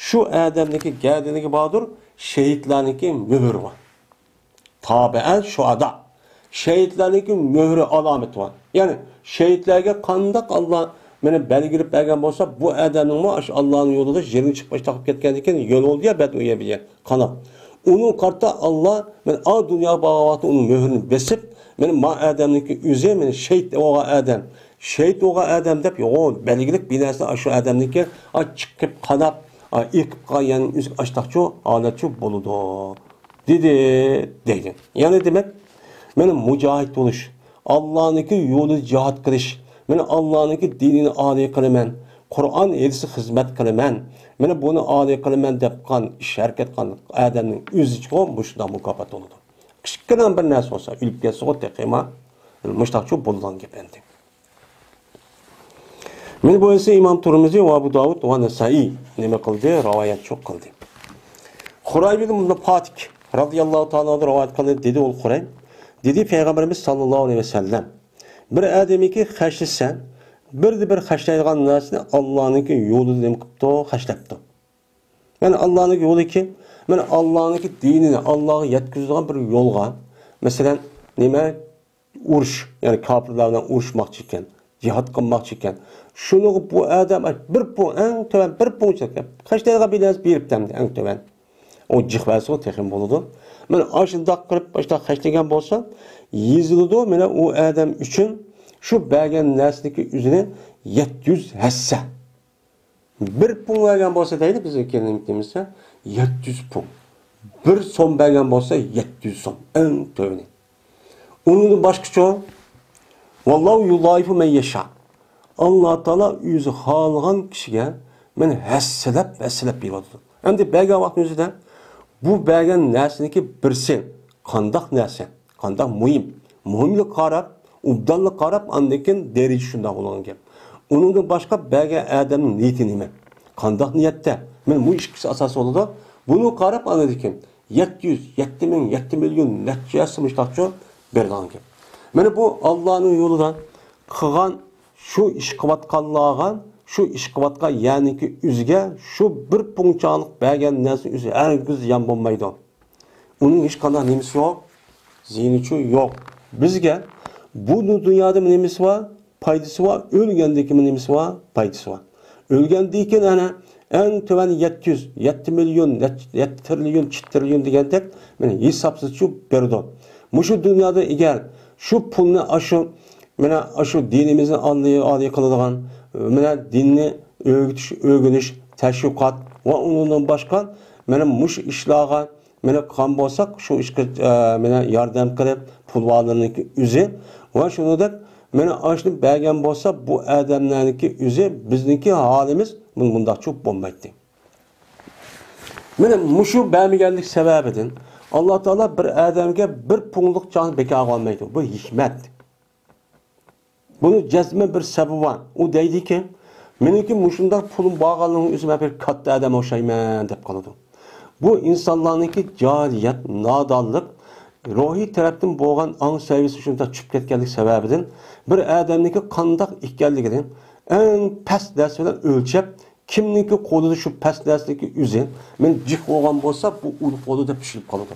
shu odamniki gadiniga bordir, şehitlarniki mühürü var. Tabi'el şuada. Şehitlarniki mühürü alameti var. Yani şehitlerge kandak Allah meni belgilip bergen bolsa bu adamning maş Allah'ın yolunda yerini çıkmış takıp ketkendiken yol oldu ya ben uyabiye kanap. Onun karta Allah men a dünya bağavatı onun mühürünü besip benim ma adamniki üze meni şehit oğa adam. Şehit oğa adam dep yo belgilik binasida aşı adamniki çıkıp kanap ilk qayan üz açtaqçı alatçı boludu. Dedi. Yani demek benim mücahit oluş, Allah'ınki yolu cihat kılış, men Allah'ınki dinini âli kılımen, Kur'an elisi hizmet kılımen, men bunu âli kılımen dep kan, iş hareket kan, adamın üzü çıkıyor, muşda mukafat oldu. Kışkıdan bir nesi olsa, ülkesi o tekima, muştakçı bulunan gependi. Men bu ise İmam Turmizi ve Abu Davud ve Nesai neme kıldı, rivayet çok kıldı. Huraybi'nin bunda Patik radıyallahu ta'ala rivayet kıldı, dedi ol Hurayb. Dedi Peygamberimiz sallallahu aleyhi ve sellem. Bir adamiki haşlisen, bir haşlaydigan narsani Allah'ınki yolu dem qıptı, haşlaptı. Yani Allah'ınki yolu ki, men Allah'ınki dinini Allah'a yetkizdigan bir yolga, mesela nime uruş, yani kafirlardan uruşmakçı iken, cihat qılmakçı iken, şunu bu adam bir puan, en töven bir puan çeker. Haşlaydigan bilaz berip demdi, en töven. O cihvası o texim boludu. Men aşındaq qilib başta haşlagan bolsa, yezildi mena o adam üçün şu bergen narsaniki üzüne 700 hassa. Bir pul bergen bolsa deydi biz kelimemizde 700 pul. Bir som bergen bolsa 700 som. En tövni. Onun başqaça vallahu yulaifu men yasha. Allah Taala yüzü xalğan kişiye men hassalab beradi. Endi bergen vaqtımızda bu bergen narsaniki birsi qandaq narsa, qandaq muhimlik qarab, ubdanlik qarab andakin deri shunda bo'lgan gap. Uningdan boshqa bergen adamning niyati nima? Qandaq niyatda? Men bu ikkisi asos bo'ladi. Buni qarab anadikin 700, 7000, 7 milyon natijasi mushtaqcho bergan gap. Mana bu Allohning yo'lidan qilgan shu ish qilayotganlarga şu iş kıvatqa yani ki üzge şu bir punçalık bergen nersin üzge hergiz yan bulmaydı. Onun hiç kadar nemisi yok, zihniçi yok. Bizge bu dünyada nemisi var, paydası var, ölgendeki nemisi var, paydası var. Ölgendiyken ana en töven 700, 7 milyon, 7 trilyon, 2 trilyon diyen tek hesapsız şu berdi. Şu dünyada eğer şu pulunu aşı dinimizin anlayı kılıdığan mena dinni öğütüş, teşvikat ve ondan başka mena muş işlağa mena kan bolsak şu işe mena yardım kılıp pul varlığındaki üzü ve şunu da mena aşını bergen bolsa bu adamlarınki üzü bizdeki halimiz bunda çok bombaydı. Mena muşu bermegenlik sebebiden Allah Teala bir adamga bir punluk can bekar almaydı. Bu hikmet. Bunu cezme bir sebebi var. O deydi ki, meniki muşunda pulun bağalının üzerine bir katta adam oşayman dep kalıdı. Bu insanlarınki cariyet, nadallık, ruhi taraftan boğan an seviyesi şunda çıkıp ketkenlik sebebidir. Bir adamniki kandak ikkelligidir. En pes derseden ölçep, kimniki koludu şu pes dersdeki üzü, men cik olgan bolsa bu ulup kolu dep pişirip kalıdı.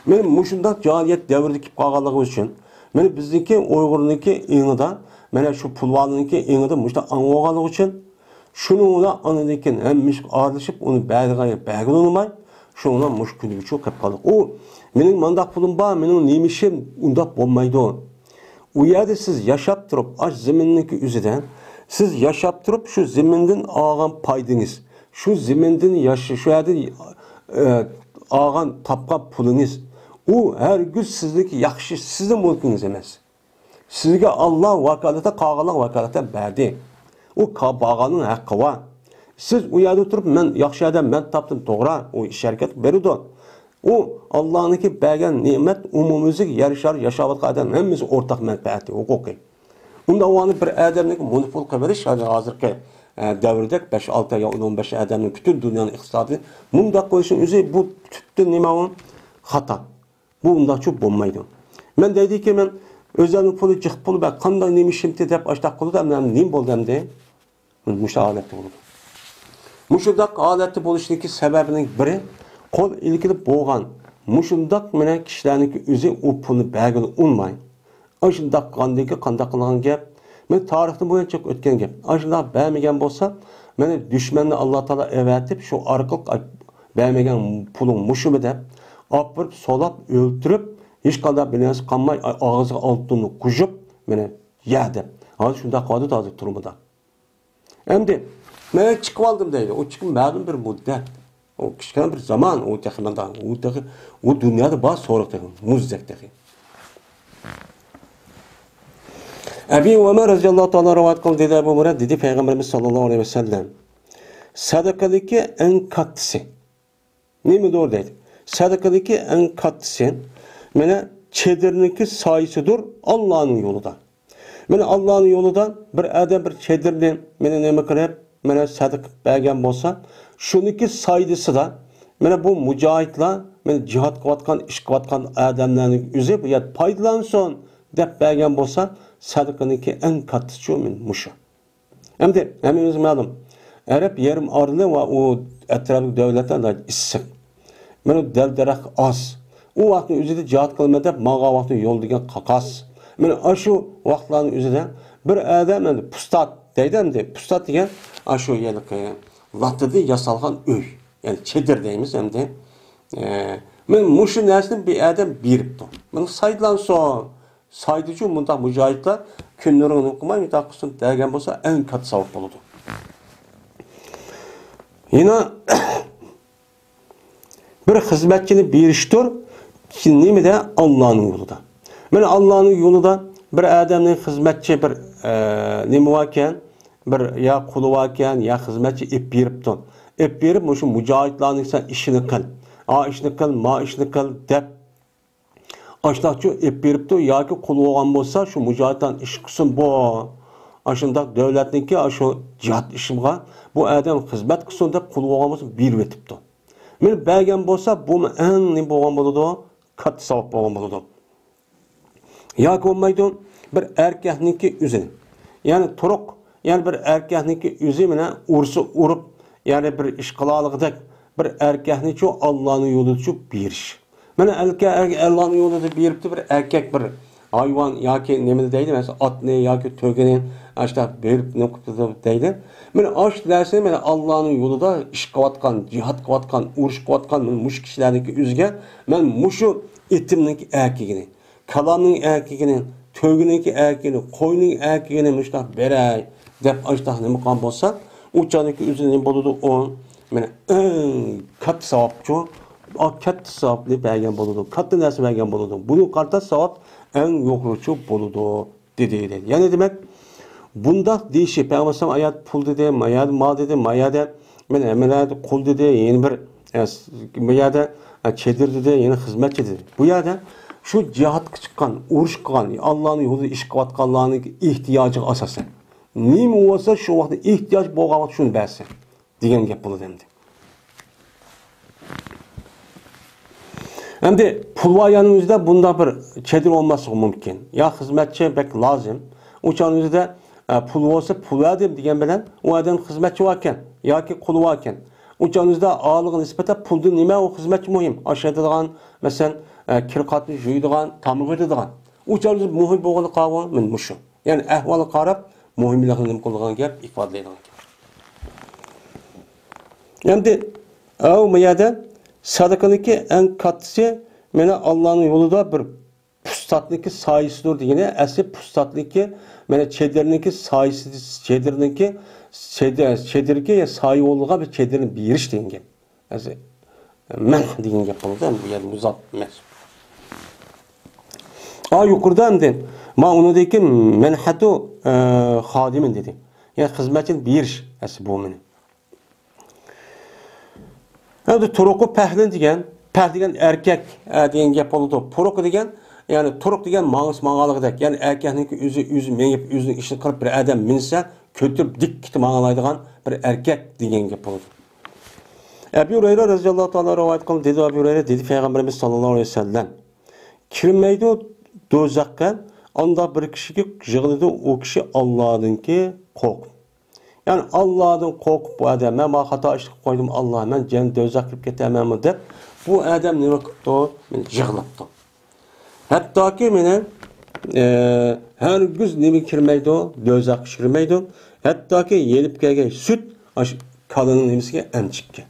Benim muşunda cariyet devirdeki bağalığı için, men bizdeki Uygur'undaki iğnida, mana şu pulvalınki iğnida muşta anlagalığı için, şununla anadikin hemmiş ağırlaşıp onu bergen olmay, şununla muş külübü çok hep kalık. O, benim mandak pulum var, benim neymişim, undap olmaydı o. O yerde siz yaşap durup, aç zemindeki üzerden, siz yaşap durup şu zeminden ağan paydınız, şu zeminden yaşı, şu yerde ağan tapkan pulunuz, o her gün sizdeki yakışı sizin mülkünüz emez. Sizge Allah vakalete kağalan vakalete verdi. O bağanın hakkı var. Siz o yerde oturup men yakşı adam men taptım doğru o iş hareket berdi. O Allah'ınki bergen nimet umumuzluk yarışar yaşavatqa adam hemimiz ortak menfaati hukuki. Unda o anı bir adamın monopol kıvırış hazırki devirde 5-6 ya 15 adamın bütün dünyanın iktisadı mundaq koyuşun üzeri bu tüttü nimeğin hata. Bu unda çok bulmaydı. Men dedi ki men özlerinin pulu cık pulu ben kandan neymişim dep açtaq kolu da neyim boldu hem de muşa aleti oldu. Muşudak aleti buluştaki sebebinin biri qo'l ilkilib bo'lgan mushundoq mana kishilarniki o'zi u pulni bergani unmay. Ashundoq qandiki qanday qilgan gap? Men tarixda bo'yicha o'tgan gap. Ashundoq bermagan bo'lsa, mana dushmanni Alloh taolo evatib shu orqali bermagan puling mushumi deb opirib, solab, o'ltirib, hech qanday bilmas qolmay og'ziga oltinni qo'yib, mana ya deb. Hozir shunday qoldi hozir turmada. Endi men chiqib oldim deydi. O chiqib ma'lum bir muddat. O kichkina bir zaman o texmanda, o dunyoda bor so'roq degan, muzdek degan. Abi Ömer radhiyallohu ta'ala rivoyat qildi dedi Abu Hurayra dedi Payg'ambarimiz sollallohu alayhi vasallam. Sadaqadagi eng kattasi. Nima doğru deydi? Sadaqadagi eng kattasi mana chedirniki soyisidir Allohning yo'lida. Mana Allohning yo'lida bir adam bir chedirni mana nima qilib, mana sadaq bergan bo'lsa, shuniki soyisida mana bu mujohidlar mana jihad qilayotgan, ish qilayotgan odamlarning o'zi bu yer foydalansin deb bergan bo'lsa, sadaqaniki eng kattasi mushu. Endi hammamiz ma'lum. Arab yarim orli va u atrofdagi davlatlar issiq. Mana dal-daraxt oz. U vaqtning o'zida jihad qilmada mağa vaqtni yo'l degan qaqas. Mana shu vaqtlarning o'zida bir odam endi pustat deydimdi. Pustat degan shu yerlik latida yasalgan uy. Yani chedir deymiz endi. Men mushu narsani bir odam beribdi. Mana saylanson saydı üçün bunda mücahitler günlerini okumayı mütakısın derken olsa en katı savuk buludu. Yine bir hizmetçini bir iştir neymi de Allah'ın yolunda. Yani Allah'ın yolunda bir adamın hizmetçi bir neymi varken bir ya kulu varken ya hizmetçi ip biripti. İp birip şu mücahitlerin sen işini kıl. İşini kıl, işini kıl dep Aşlaqçı ep beripti yoki qul olgan bo'lsa, shu mujohiddan ish qilsin bu. Ashundaq davlatniki shu jihad ishiga bu odam xizmat qilsin deb qul olgan bo'lsa, berib etibdi. Men bergan bo'lsa, bu eng nima bo'lgan bo'ladi? Katta savob bo'lgan bo'ladi. Yoki bo'lmaydi, bir erkakniki o'zi. Ya'ni turuq, ya'ni bir erkakniki o'zi bilan urib, ya'ni bir ish qilaligidek bir erkakni shu Allohning yo'lida shu berish. Mana Allah'ın yolunda beripti bir erkek bir hayvan yoki nima deydi, mesela atni yoki to'gini işte berib ne qildi deydi. Mana ash narsa mana Alloh'ın yolida ish qilayotgan, jihad qilayotgan, urush qilayotgan mush kishilarniki o'ziga men mushu etimniki erkigini, kalamning erkigini, to'giniki erkigini, qo'yning erkigini mushtaq beray deb ashtaq nima qilgan bo'lsa, u chaniki o'zini bo'ladi o mana eng katta savobchi katta savobli bergan bo'ladi. Katta narsa bergan bo'ladi. Buni qarta savob eng yuqorichi bo'ladi dedi. Ya'ni demak, bundaq deyishi Payg'ambar ayat pul dedi, mayad mal dedi, mayada mana emaladi qul dedi, yeni bir mayada chedir dedi, yeni xizmatchi dedi. Bu yerda shu jihadga chiqqan, urush qilgan, Allohning yo'lida ish qilayotganlarning ehtiyojiga asosan. Nima bo'lsa shu vaqtda ehtiyoj bo'lgan vaqt shuni bersin degan gap bo'ladi endi. Endi pul vayanımızda bunda bir çedir olması mümkün. Ya hizmetçi pek lazım. Uçağınızda pul olsa pul verdim diyen bilen o adam hizmetçi varken ya ki kulu varken uçağınızda ağırlığı nispeten puldu nime o hizmetçi mühim. Aşağıdan mesela kirkatı juyduğun, tamir edilen. Uçağınızda muhim boğalı kavga mümkün. Yani ehvalı karab muhimliğini kullanılan gap ifade edilen. Endi o meyada Sadakaniki en katısı mena Allah'ın yolunda bir pustatniki sayısıdır diyene asli pustatniki mena çedirniki sayısı çedirniki ya sayı olduğuna bir çedirin bir iriş diyenge. Asli men diyenge yapıldı bu yer muzat mes. Yukarıda hem de ma onu deyken menhatu hadimin dedi. Yani hizmetin bir iriş asli bu meni. Endi turuqu pəhlin degan erkek degan gap bo'ladi. Turuq degan, ya'ni turuq degan ma'nisi ma'naligidek, ya'ni erkakniki o'zi menib o'zining ishini qilib bir odam minsa, ko'tirib dik ma'nalaydigan bir erkak degan gap bo'ladi. Abu Hurayra radhiyallohu ta'ala rivoyat qildi, dedi Abu Hurayra dedi Payg'ambarimiz sollallohu alayhi vasallam. Kirmaydi do'zaxga, unda bir kishiga yig'iladi, u kishi Allohningki qo'rq. Yani Allah'dan korkup bu adam, ben bana hata işlik koydum Allah'a, ben cennet dözak kirip getemem mi deb, bu adam nima qilibdi? Meni yig'labdi. Hattoki meni her gün nima kirmaydi, dozaq kirmaydi. Hattoki yelib kelgan sut aş kalının nimasiga emchikka.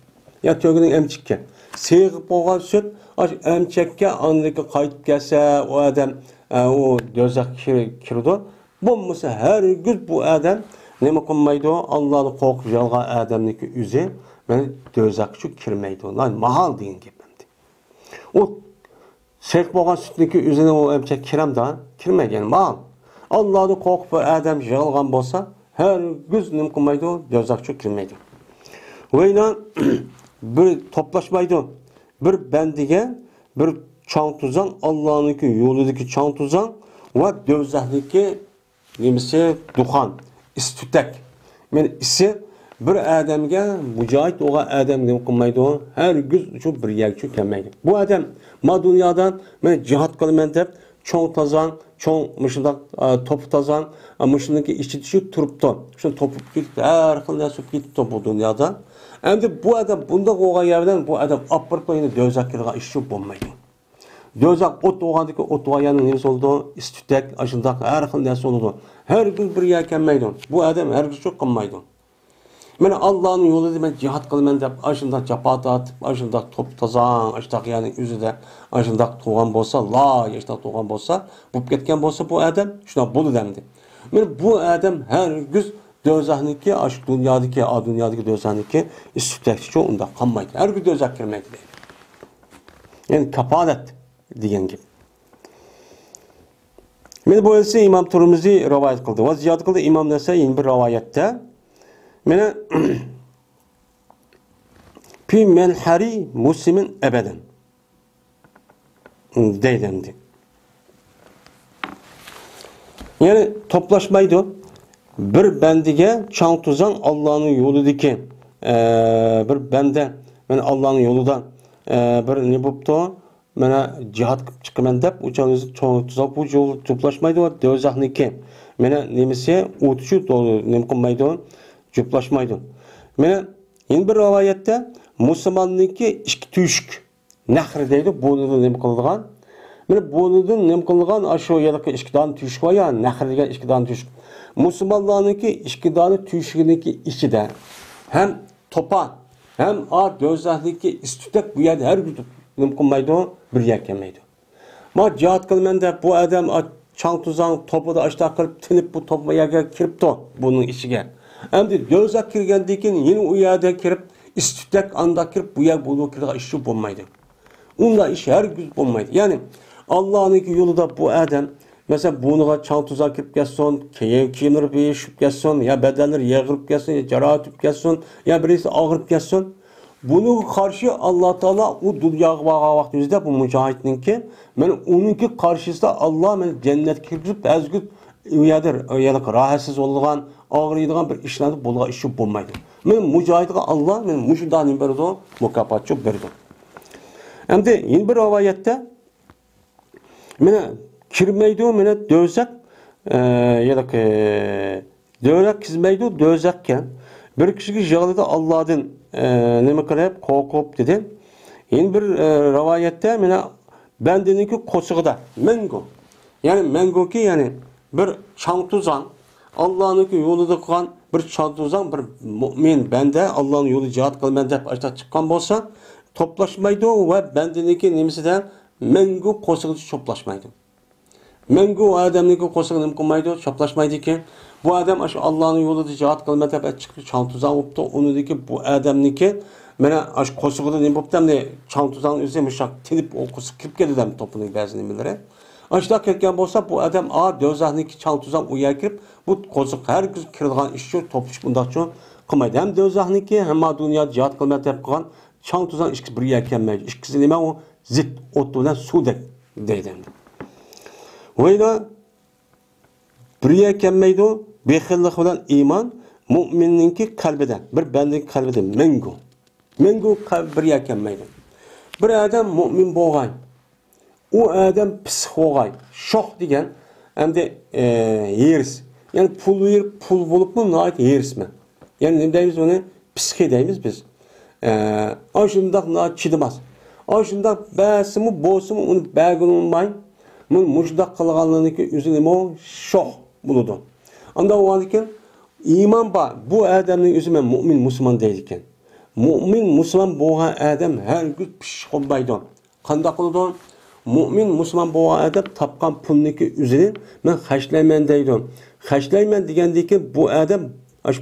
Ya to'gining emchikka. Seyqib bo'lgan sut aş emchakka anliki qaytib kelsa, o adam o dozaq kirdi. Bo'lmasa her gün bu adam nima qilmaydi? Allohni qo'rqib yolg'on odamniki o'zi meni dozaqcha kirmaydi. Lan mahal degan gap. O seyq bo'lgan sutniki o'zini o emchak kiramda kirmagan mal. Allohni qo'rqib odam yolg'on bo'lsa, her gün nima qilmaydi? Dozaqcha kirmaydi. Oyna bir toplaşmaydı. Bir bendige bir çan tuzan Allah'ınki yoludaki çan tuzan ve dövzahdaki nimisi duhan, istütek. Men isi bir adamga mücahit oğa adam nima qilmaydi? Her gün şu bir yerga kelmaydi. Bu adam ma dunyodan men jihad qilaman deb çoğ tazan, çoğ müşindaq topu tazan, müşindaki içi düşüp turuptu. Şu topup gitti, her xil narsa gitti bu dunyoda. Endi bu adam bunda qo'ygan yerdan bu adam apirib qo'yini dozaq kirgan ish bo'lmaydi. Dozaq o't o'g'andiki o't o'g'anning nimasi bo'ldi? Istutak, ashundaq har xil narsa bo'ldi. Har gün bir yer kelmaydi. Bu adam har gün çok qilmaydi. Mana Allohning yo'lida men jihad qilaman deb ashundaq jafo tortib, ashundaq top tozan, ashundaq yani o'zida ashundaq tug'an bo'lsa, la yashta tug'an bo'lsa, bo'lib ketgan bo'lsa bu adam shuna bo'ldi demdi. Mana bu adam har gün dozaqniki aş dünyadaki dozaqniki istiqtekçi onda qanmaydı. Her gün dozaq kirmaydi. Yani kafalet degan gap. Men bu esa İmam Turmizi rivoyat qildi. Va ziyod qildi İmam Nasa'iy bir rivoyatda meni fi menhari muslimin abadan deydi. Yani toplaşmaydı. Bir bendige çan tuzan Allah'ın yoludaki bir bende ben Allah'ın yoludan bir ne buptu bana cihat çıkıman dep uçağınızı çoğu tuzak bu yolu toplaşmaydı o dözaqniki mena nemisi uçuşu dolu nem qilmaydi toplaşmaydı mena yeni bir rivayette Müslümanniki ikki tüşk nahr deydi bunu nem qilgan mena bunu nem qilgan aşo yalaqi ikkidan tüşk var ya nahr degan ikkidan tüşk Müslümanlarınki işkidanı tüşküneki içide hem topa hem a dözaqniki istütek bu yerde her gün mümkünmaydı bir yer kelmaydi. Ma cihat qilman deb bu adam çan tuzan topu da aşağı qilib tinib bu topa yerga kiribdi bunun içiga. Endi dozaq kirgandan keyin yeni u yerga kirib istütek anda kirib bu yer bo'lib kirgan ish bo'lmaydi. Unda ish her gün bo'lmaydi. Yani Allah'ınki yolunda bu adam mesela bunuğa çan tuzak kirib ketsin, kiyimler beyişib ketsin, ya bedenler yığılıp ketsin, ya carahat etib ketsin, ya birisi ağırıp ketsin. Bunu karşı Allah Teala o dünyaya bağa vaktimizde bu mücahitninki, men onunki karşısında Allah men cennet kirib azgül uyadır, yani rahatsız olgan, ağrıydigan bir işlerdi bulga işi bulmaydı. Men mücahitga Allah men muşundan berdi, mukafat çok berdi. Hem de yeni bir rivayette mene kirmaydi mene dozaq ya da dozaq kizmaydi dozaqkan bir kishiga yig'ildi Allohdan nima qilib qo'rqib dedi. Yeni bir rivoyatda mena bendeniki qo'shig'ida mango. Yani mangoki yani bir çantuzan Allah'ınki yo'lida qilgan bir çantuzan bir mu'min bende Allah'ın yolu cihat qilman deb ayta chiqqan bo'lsa, toplaşmaydı ve bendeniki nimasidan mango qo'shig'i to'plashmaydi. Mango adamniki qo'shig'i nim qilmaydi, to'plashmaydi ki bu adam aş Allah'ın yolida cihat qilman deb chiqib çantuzan bo'libdi. Unidiki bu adamniki mana aş qo'shig'ida nim bo'libdi, çantuzan o'zi mushaq tilib o'qisi kirib keldi to'pining ba'zi nimalari. Aşda ketken bo'lsa bu adam dozaqniki çantuzan uya kirib bu qo'shiq har gün kiradigan ish shu topish bundaqcha qilmaydi. Hem dozaqniki hem dunyoda cihat qilman deb qilgan çantuzan ikki bir yer kelmaydi. İkkisi nima u zid o't bilan suvdek deydi. Oyna bir yer kelmaydi, bexillik bilan iymon mu'minninki qalbida, bir bandaning qalbida mango. Mango qalb bir yer kelmaydi. Bir adam mu'min bo'lgan. O adam psixolog, şok degan hamda yeris. Yani pul bo'libmi, noit yerismi? Yani ne deymiz onu? Psixi deymiz biz. Aşındaq çidimaz. Aşındaq bəsimi, bozumu onu bəgin olmayın. Muşdaq qılğanlığını ki üzülümü şox buludu. Anda o andikin iman ba bu adamın üzüme mümin Müslüman deyilken. Mümin Müslüman boğan adam her gün piş olmaydı. Qanda qılıdı? Mümin Müslüman boğan adam tapqan pulniki üzülü men xəşləymen deydi. Xəşləymen degendeki bu adam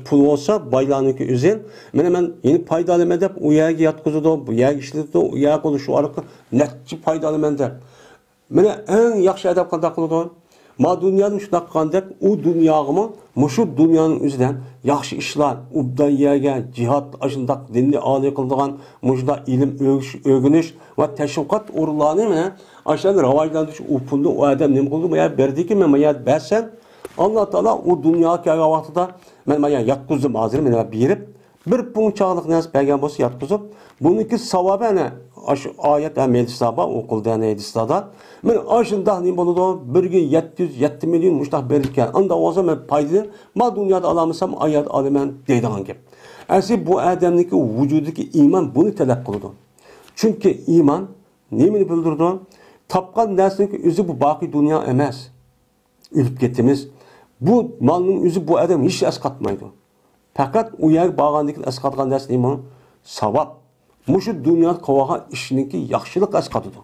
pul olsa baylanıki üzül. Men yeni paydalı men dep o yerge yatkızıdı, bu yerge işledi, o yerge onu şu arka netçi paydalı men dep. Mene en yaxşı adam qanda qılıdı? Ma dünyanın şuna qandek o dünyağımı muşu dünyanın üzüden yaxşı işler, ubdan yerge, cihat aşındak dinli âli kıldığan muşda ilim ögünüş ve teşvikat uğurlarını mene aşağıda ravajlandığı o pulunu o adam ne kıldı? Maya verdi ki men bersen Allah Teala o dünya kâga vaxtıda men maya yatkızdım hazır mene birip bir punçağlık nes bergen bolsa yatkızıp bununki savabı ne? Ayet meclisaba okulda meclisada men aşındaq ne boludu? Birge 707 milyon muştaq berirken anda o zaman paydı ma dünyada alamısam ayet alimen deydiğen gep. Əsi bu adamniki vücudiki iman bunu talep kıldı. Çünkü iman nemini bildirdi? Tapqan neslinki üzü bu baki dünya emas. Ülüp getimiz. Bu malın üzü bu adam hiç es katmaydı. Fakat o yer bağandaki es katgan nesli iman savab. Muşu dünya kovağa işinki yaxşılık es katıdı.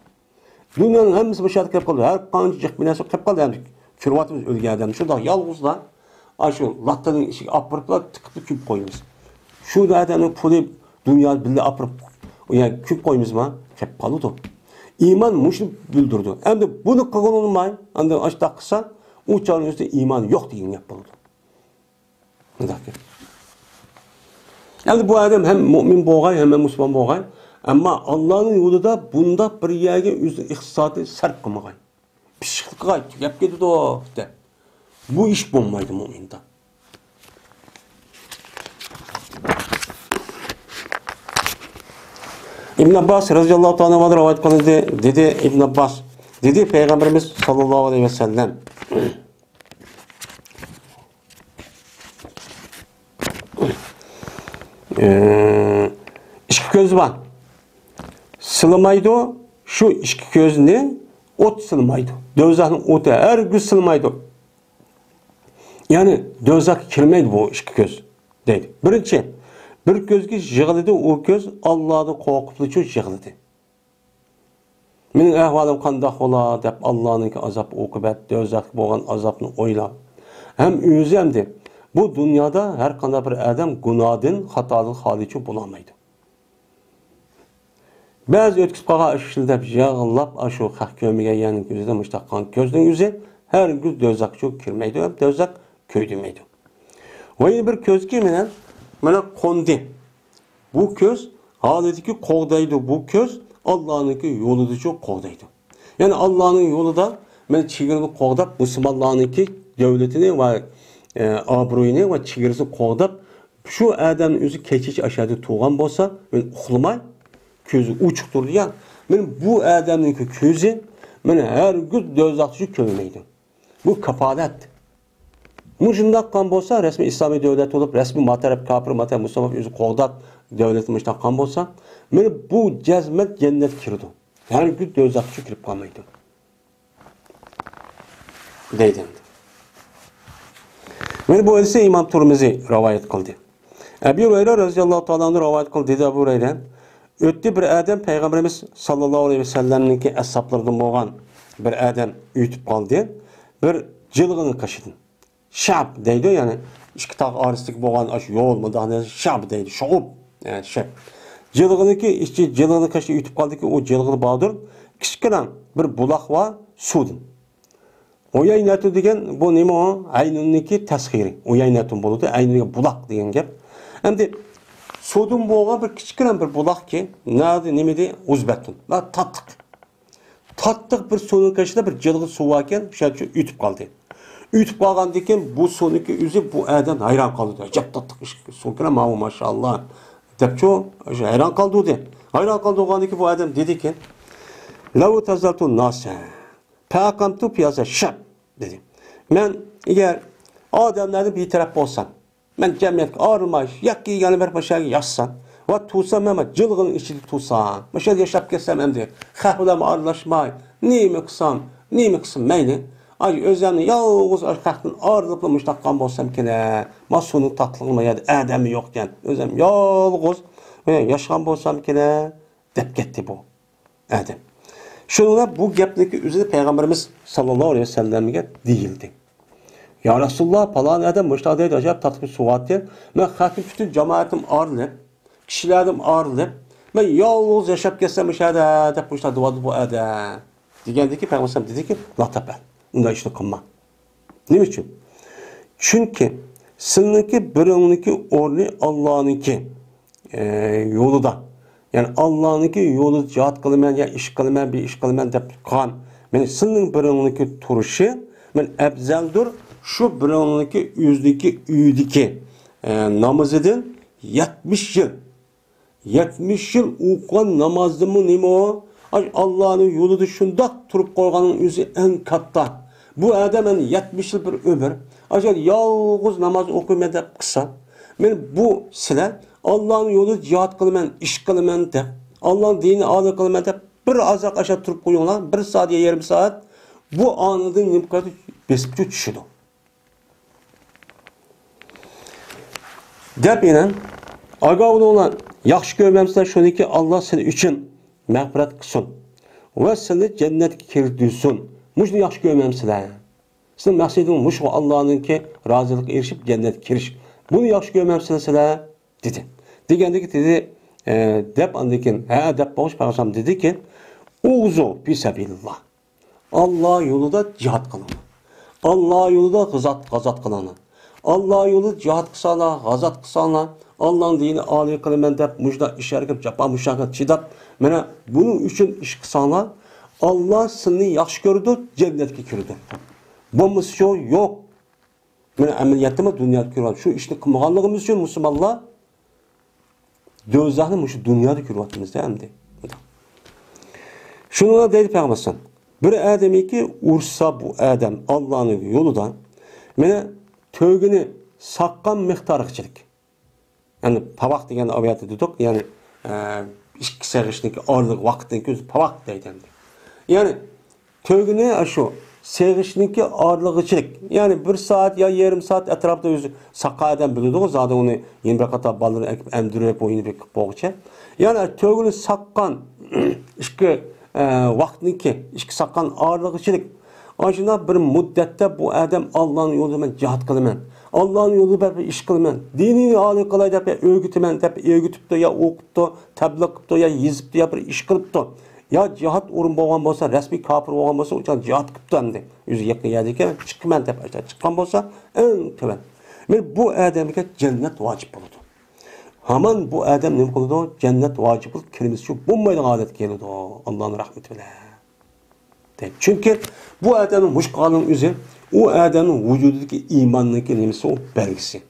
Dünyanın hemisi başarı kep kaldı. Her kancık binası kep kaldı. Yani kürvatımız ölgen adam. Şurada yalğızla şu lattanın işi apırıpla tıkıp küp koyumuz. Şurada adamın pulu dünya bildi apırıp yani küp koyumuz ma kep kaldı. İman muşu bildirdi. Hem de bunu kılınmayın. Hem de açta kısa uçağın üstünde iman yok diye yapıldı. Ne dakika. Yani bu adam hem mümin boğay hem Müslüman boğay. Ama Allah'ın yolunda bunda bir yerge üzü ihsatı sarp kılmagay. Pişikliğe yap gedi o de. Bu iş bulmaydı müminde. İbn Abbas radıyallahu ta'ala anhu rivayet kıldı dedi İbn Abbas dedi Peygamberimiz sallallahu aleyhi ve sellem iki göz var. Sılmaydı şu iki gözünü ot sılmaydı. Dözakın otu her gün sılmaydı. Yani dözak kirmeydi bu iki göz deydi. Birinci bir gözge yığıldı o göz Allah'ı korkup yığıldı. Mening ahvalim qandaq ola deb Allah'ın azap okubat dözak bo'lgan azapni o'ylab. Hem özü hem de bu dünyada her qanday bir adam günahdan, xatodan xoli bo'lolmaydi. Ba'zi o'tkazib qolgan ishlar yig'ilib, shu haq ko'miga yani ko'zida mushtaqan ko'zning o'zi her gün dozaq cho'k kirmaydi, dozaq ko'ydirmaydi. Va yana bir ko'zga mana qo'ndi. Bu ko'z holatiki qo'g'daydi, bu ko'z Allah'ınki yolunda çok qo'g'daydi. Yani Allah'ın yolunda men chegarini qo'g'dab, musulmonlarniki devletini ve obro'yini ve chegarasini qo'g'dab, şu adamning o'zi kechich aşağıda tug'an bo'lsa, men uxlamay, ko'zi uchiq turgan. Men bu adamniki ko'zi meni har gün do'zaxchi ko'rmaydi. Bu kafolat. Mujindaq qan bo'lsa, rasmiy islomiy davlat bo'lib, rasmiy matarab kafir, matarab musulmon o'zi qo'g'dab devletimiz mushtaq qan bo'lsa, meni bu jazmat cennet kirdi. Her gün do'zaxchi kirib qolmaydi. Deydi. Meni bu hadisi İmam Turmizi rivayet qildi. Ebu Hurayra radhiyallohu ta'ala anhu rivayet qildi dedi Ebu Hurayra. Ötdi bir adam Peygamberimiz sallallahu aleyhi ve sellem'ninki ashoblardan bo'lgan bir adam uyutib qoldi. Bir jilg'ini qashidi. Shab deydi, yani ikki tog' orasida bo'lgan shu yo'lmada shab deydi, sho'b, yani shab. Jilg'iniki ichi jilg'ini qashib uyutib qoldiki, o jilg'ini bordir. Kichkina bir buloq va suvdi. Oyaynatu degan bu nima o? Aynunniki tasxiri. Oyaynatu bo'ladi, aynuga buloq degan gap. Endi suvdan bo'lgan bir kichkina bir buloq ki, nima deydi? Uzbatun. Va tattiq. Tattiq bir suvning qashida bir jilg'i suv ekan, o'sha uyutib qoldi. Uyutib qolgandan keyin bu suvniki o'zi bu adam hayron qoldi. Ajab tattiq suv ekan, maşallah. Debço hayran kaldı dedi. Hayran kaldı oğandaki bu adam dedi ki Lavu tazaltu nasa Paqamtu piyasa şab dedi. Ben eğer adamların bir taraf olsam Men cemiyetke ağrılmayış. Yak yiyganı bir başa yazsan. Va tutsam ama cılgın içinde tutsan. Başa yaşap kessem hem de. Xahudam ağırlaşmay. Neymi kısam, neymi kısım meyli. Ay özlemni yalğız xahdan ağırlıqlı müştaqqan bolsam kene. Masunu tatlığıma ya da ademi yokken. Özlem yalğız yaşagan bolsam kene. Dep ketdi bu. Adam. Şununla bu gapniki üzerinde Peygamberimiz sallallahu aleyhi ve sellem'e değildi. Ya Resulullah falan adam müştahideydi acayip tatlı bir suat diye. Ben hakim bütün cemaatim ağırlı, kişilerim ağırlı. Ben yalnız yaşap geçsem müşahede edip müştahide bu adam. Diyendi ki Peygamber dedi ki la tepe. Bunda işte kılma. Ne için? Çünkü sizinki biriniki orlu Allah'ınki yolu da. Yani Allah'ınki yolu cihat kılmayan ya iş kılmayan bir iş kılmayan dep kan. Yani sizin biriniki turuşu men ebzeldur şu biriniki yüzdeki üydeki namazıdın 70 yıl. 70 yıl uqan namazımı nime o? Allah'ın yolu şunda turup koyganın yüzü en katta. Bu adamın 70 yıl bir ömür. Acaba yalğız namaz okumaydı kısa. Men bu siler Allah'ın yolu cihat kılmen, iş kılmen de, Allah'ın dini ağır kılmen de bir azak aşağı turup koyuyorlar. 1 saat ya yarım saat bu anıdın nimkatı besipçi düşüdü. Dep inen agavlı olan yaxşı görmemsizler şöyle ki Allah seni için mağfiret kılsın. Ve seni cennet kirdirsin. Muşlu yaxşı görmemsizler. Sizin maksadın muş Allah'ın ki razılık erişip cennet kiriş. Bunu yaxşı görmemsizler dedi. Degendeki dedi dep andikin he dep boş paşam dedi ki uzu fi sabilillah. Allah yolunda cihat kılın. Allah yolunda gazat kılın. Allah yolu cihat kısana, gazat kısana. Allah'ın dini âli kılmen dep mujda işerkip capa muşakat çidap. Mene bunun için iş kısana Allah seni yaxşı gördü, cennetki kürdü. Bu şu yok. Mene ameliyatı mı dünyada kürdü. Şu işini kımğanlığımız için Müslümanlar dözahını şu dünyada kürdüğümüzde hem de. Şunu dedi Peygamber. Bir ademi ki ursa bu adam Allah'ın yoludan mene tövgünü sakkan miktarıkçılık. Yani pavak degen abiyatı dedik. Yani işki sevişindeki ağırlık vakitin gözü pavak deyden. Yani tövgünü şu sevişindeki ağırlıkçılık. Yani 1 saat ya yarım saat etrafta özü sakka eden biliyorduk. Zaten onu yeni bir kata balını ekip emdirip oyunu bir boğuça. Yani tövgünü sakkan işki vaktindeki işki sakkan ağırlıkçılık. Ancak bir müddette bu adam Allah'ın yolunda cihat kılmen. Allah'ın yolunda bir iş kılmen. Dinini âli kılay dep öğütmen dep öğütüp ya okup tebliğ kılıp ya yazıp ya bir iş kılıp ya cihat urun bolgan bolsa resmi kafir bolgan bolsa uçan cihat kılıp endi. Yüzü yakın yerdeki çıkman dep çıkkan bolsa en töven. Men bu adamga cennet vacip boludu. Haman bu adam nima qildi? Cennet vacip bo'lib kirimiz shu bo'lmaydigan holatga keldi. Allohning rahmati bilan. Çünkü bu adamın muşqalının üzü, o adamın vücudundaki imanniki nemisi o belgisi.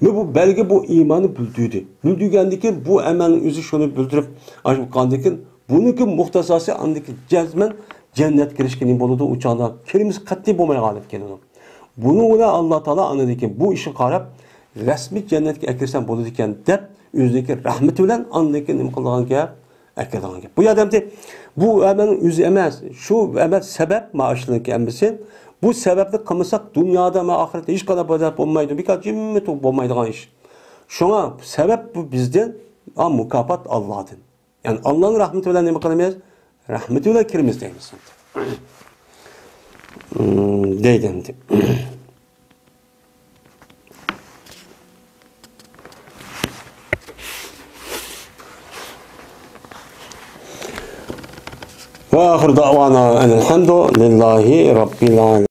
Ve bu belge bu imanı büldüydü. Büldügendeki bu emelin üzü şunu büldürüp, aşbukandaki bununki muhtasası andaki cezmen cennet girişkinin boludu uçağında. Kelimiz katli bulmaya galip geliyordu. Bunu da Allah Teala anladı ki bu işi qarab resmi cennetke ekirsen boludu iken dep yüzdeki rahmeti bilen andaki nima qilgan gap ekirgan gap. Bu adam de bu emelin üzü emez. Şu emel sebep maaşlılık emrisi. Bu sebeple kılmasak dünyada ve ahirette hiç kadar bedel olmaydı. Birkaç cimmet olmaydıgan iş. Şuna sebep bu bizden ama mukafat Allah'ın. Yani Allah'ın rahmeti bilen ne kılamayız? Rahmeti bilen kirimiz deyimiz. Deydendi. Ve ahir davana elhamdülillahi rabbil alemin.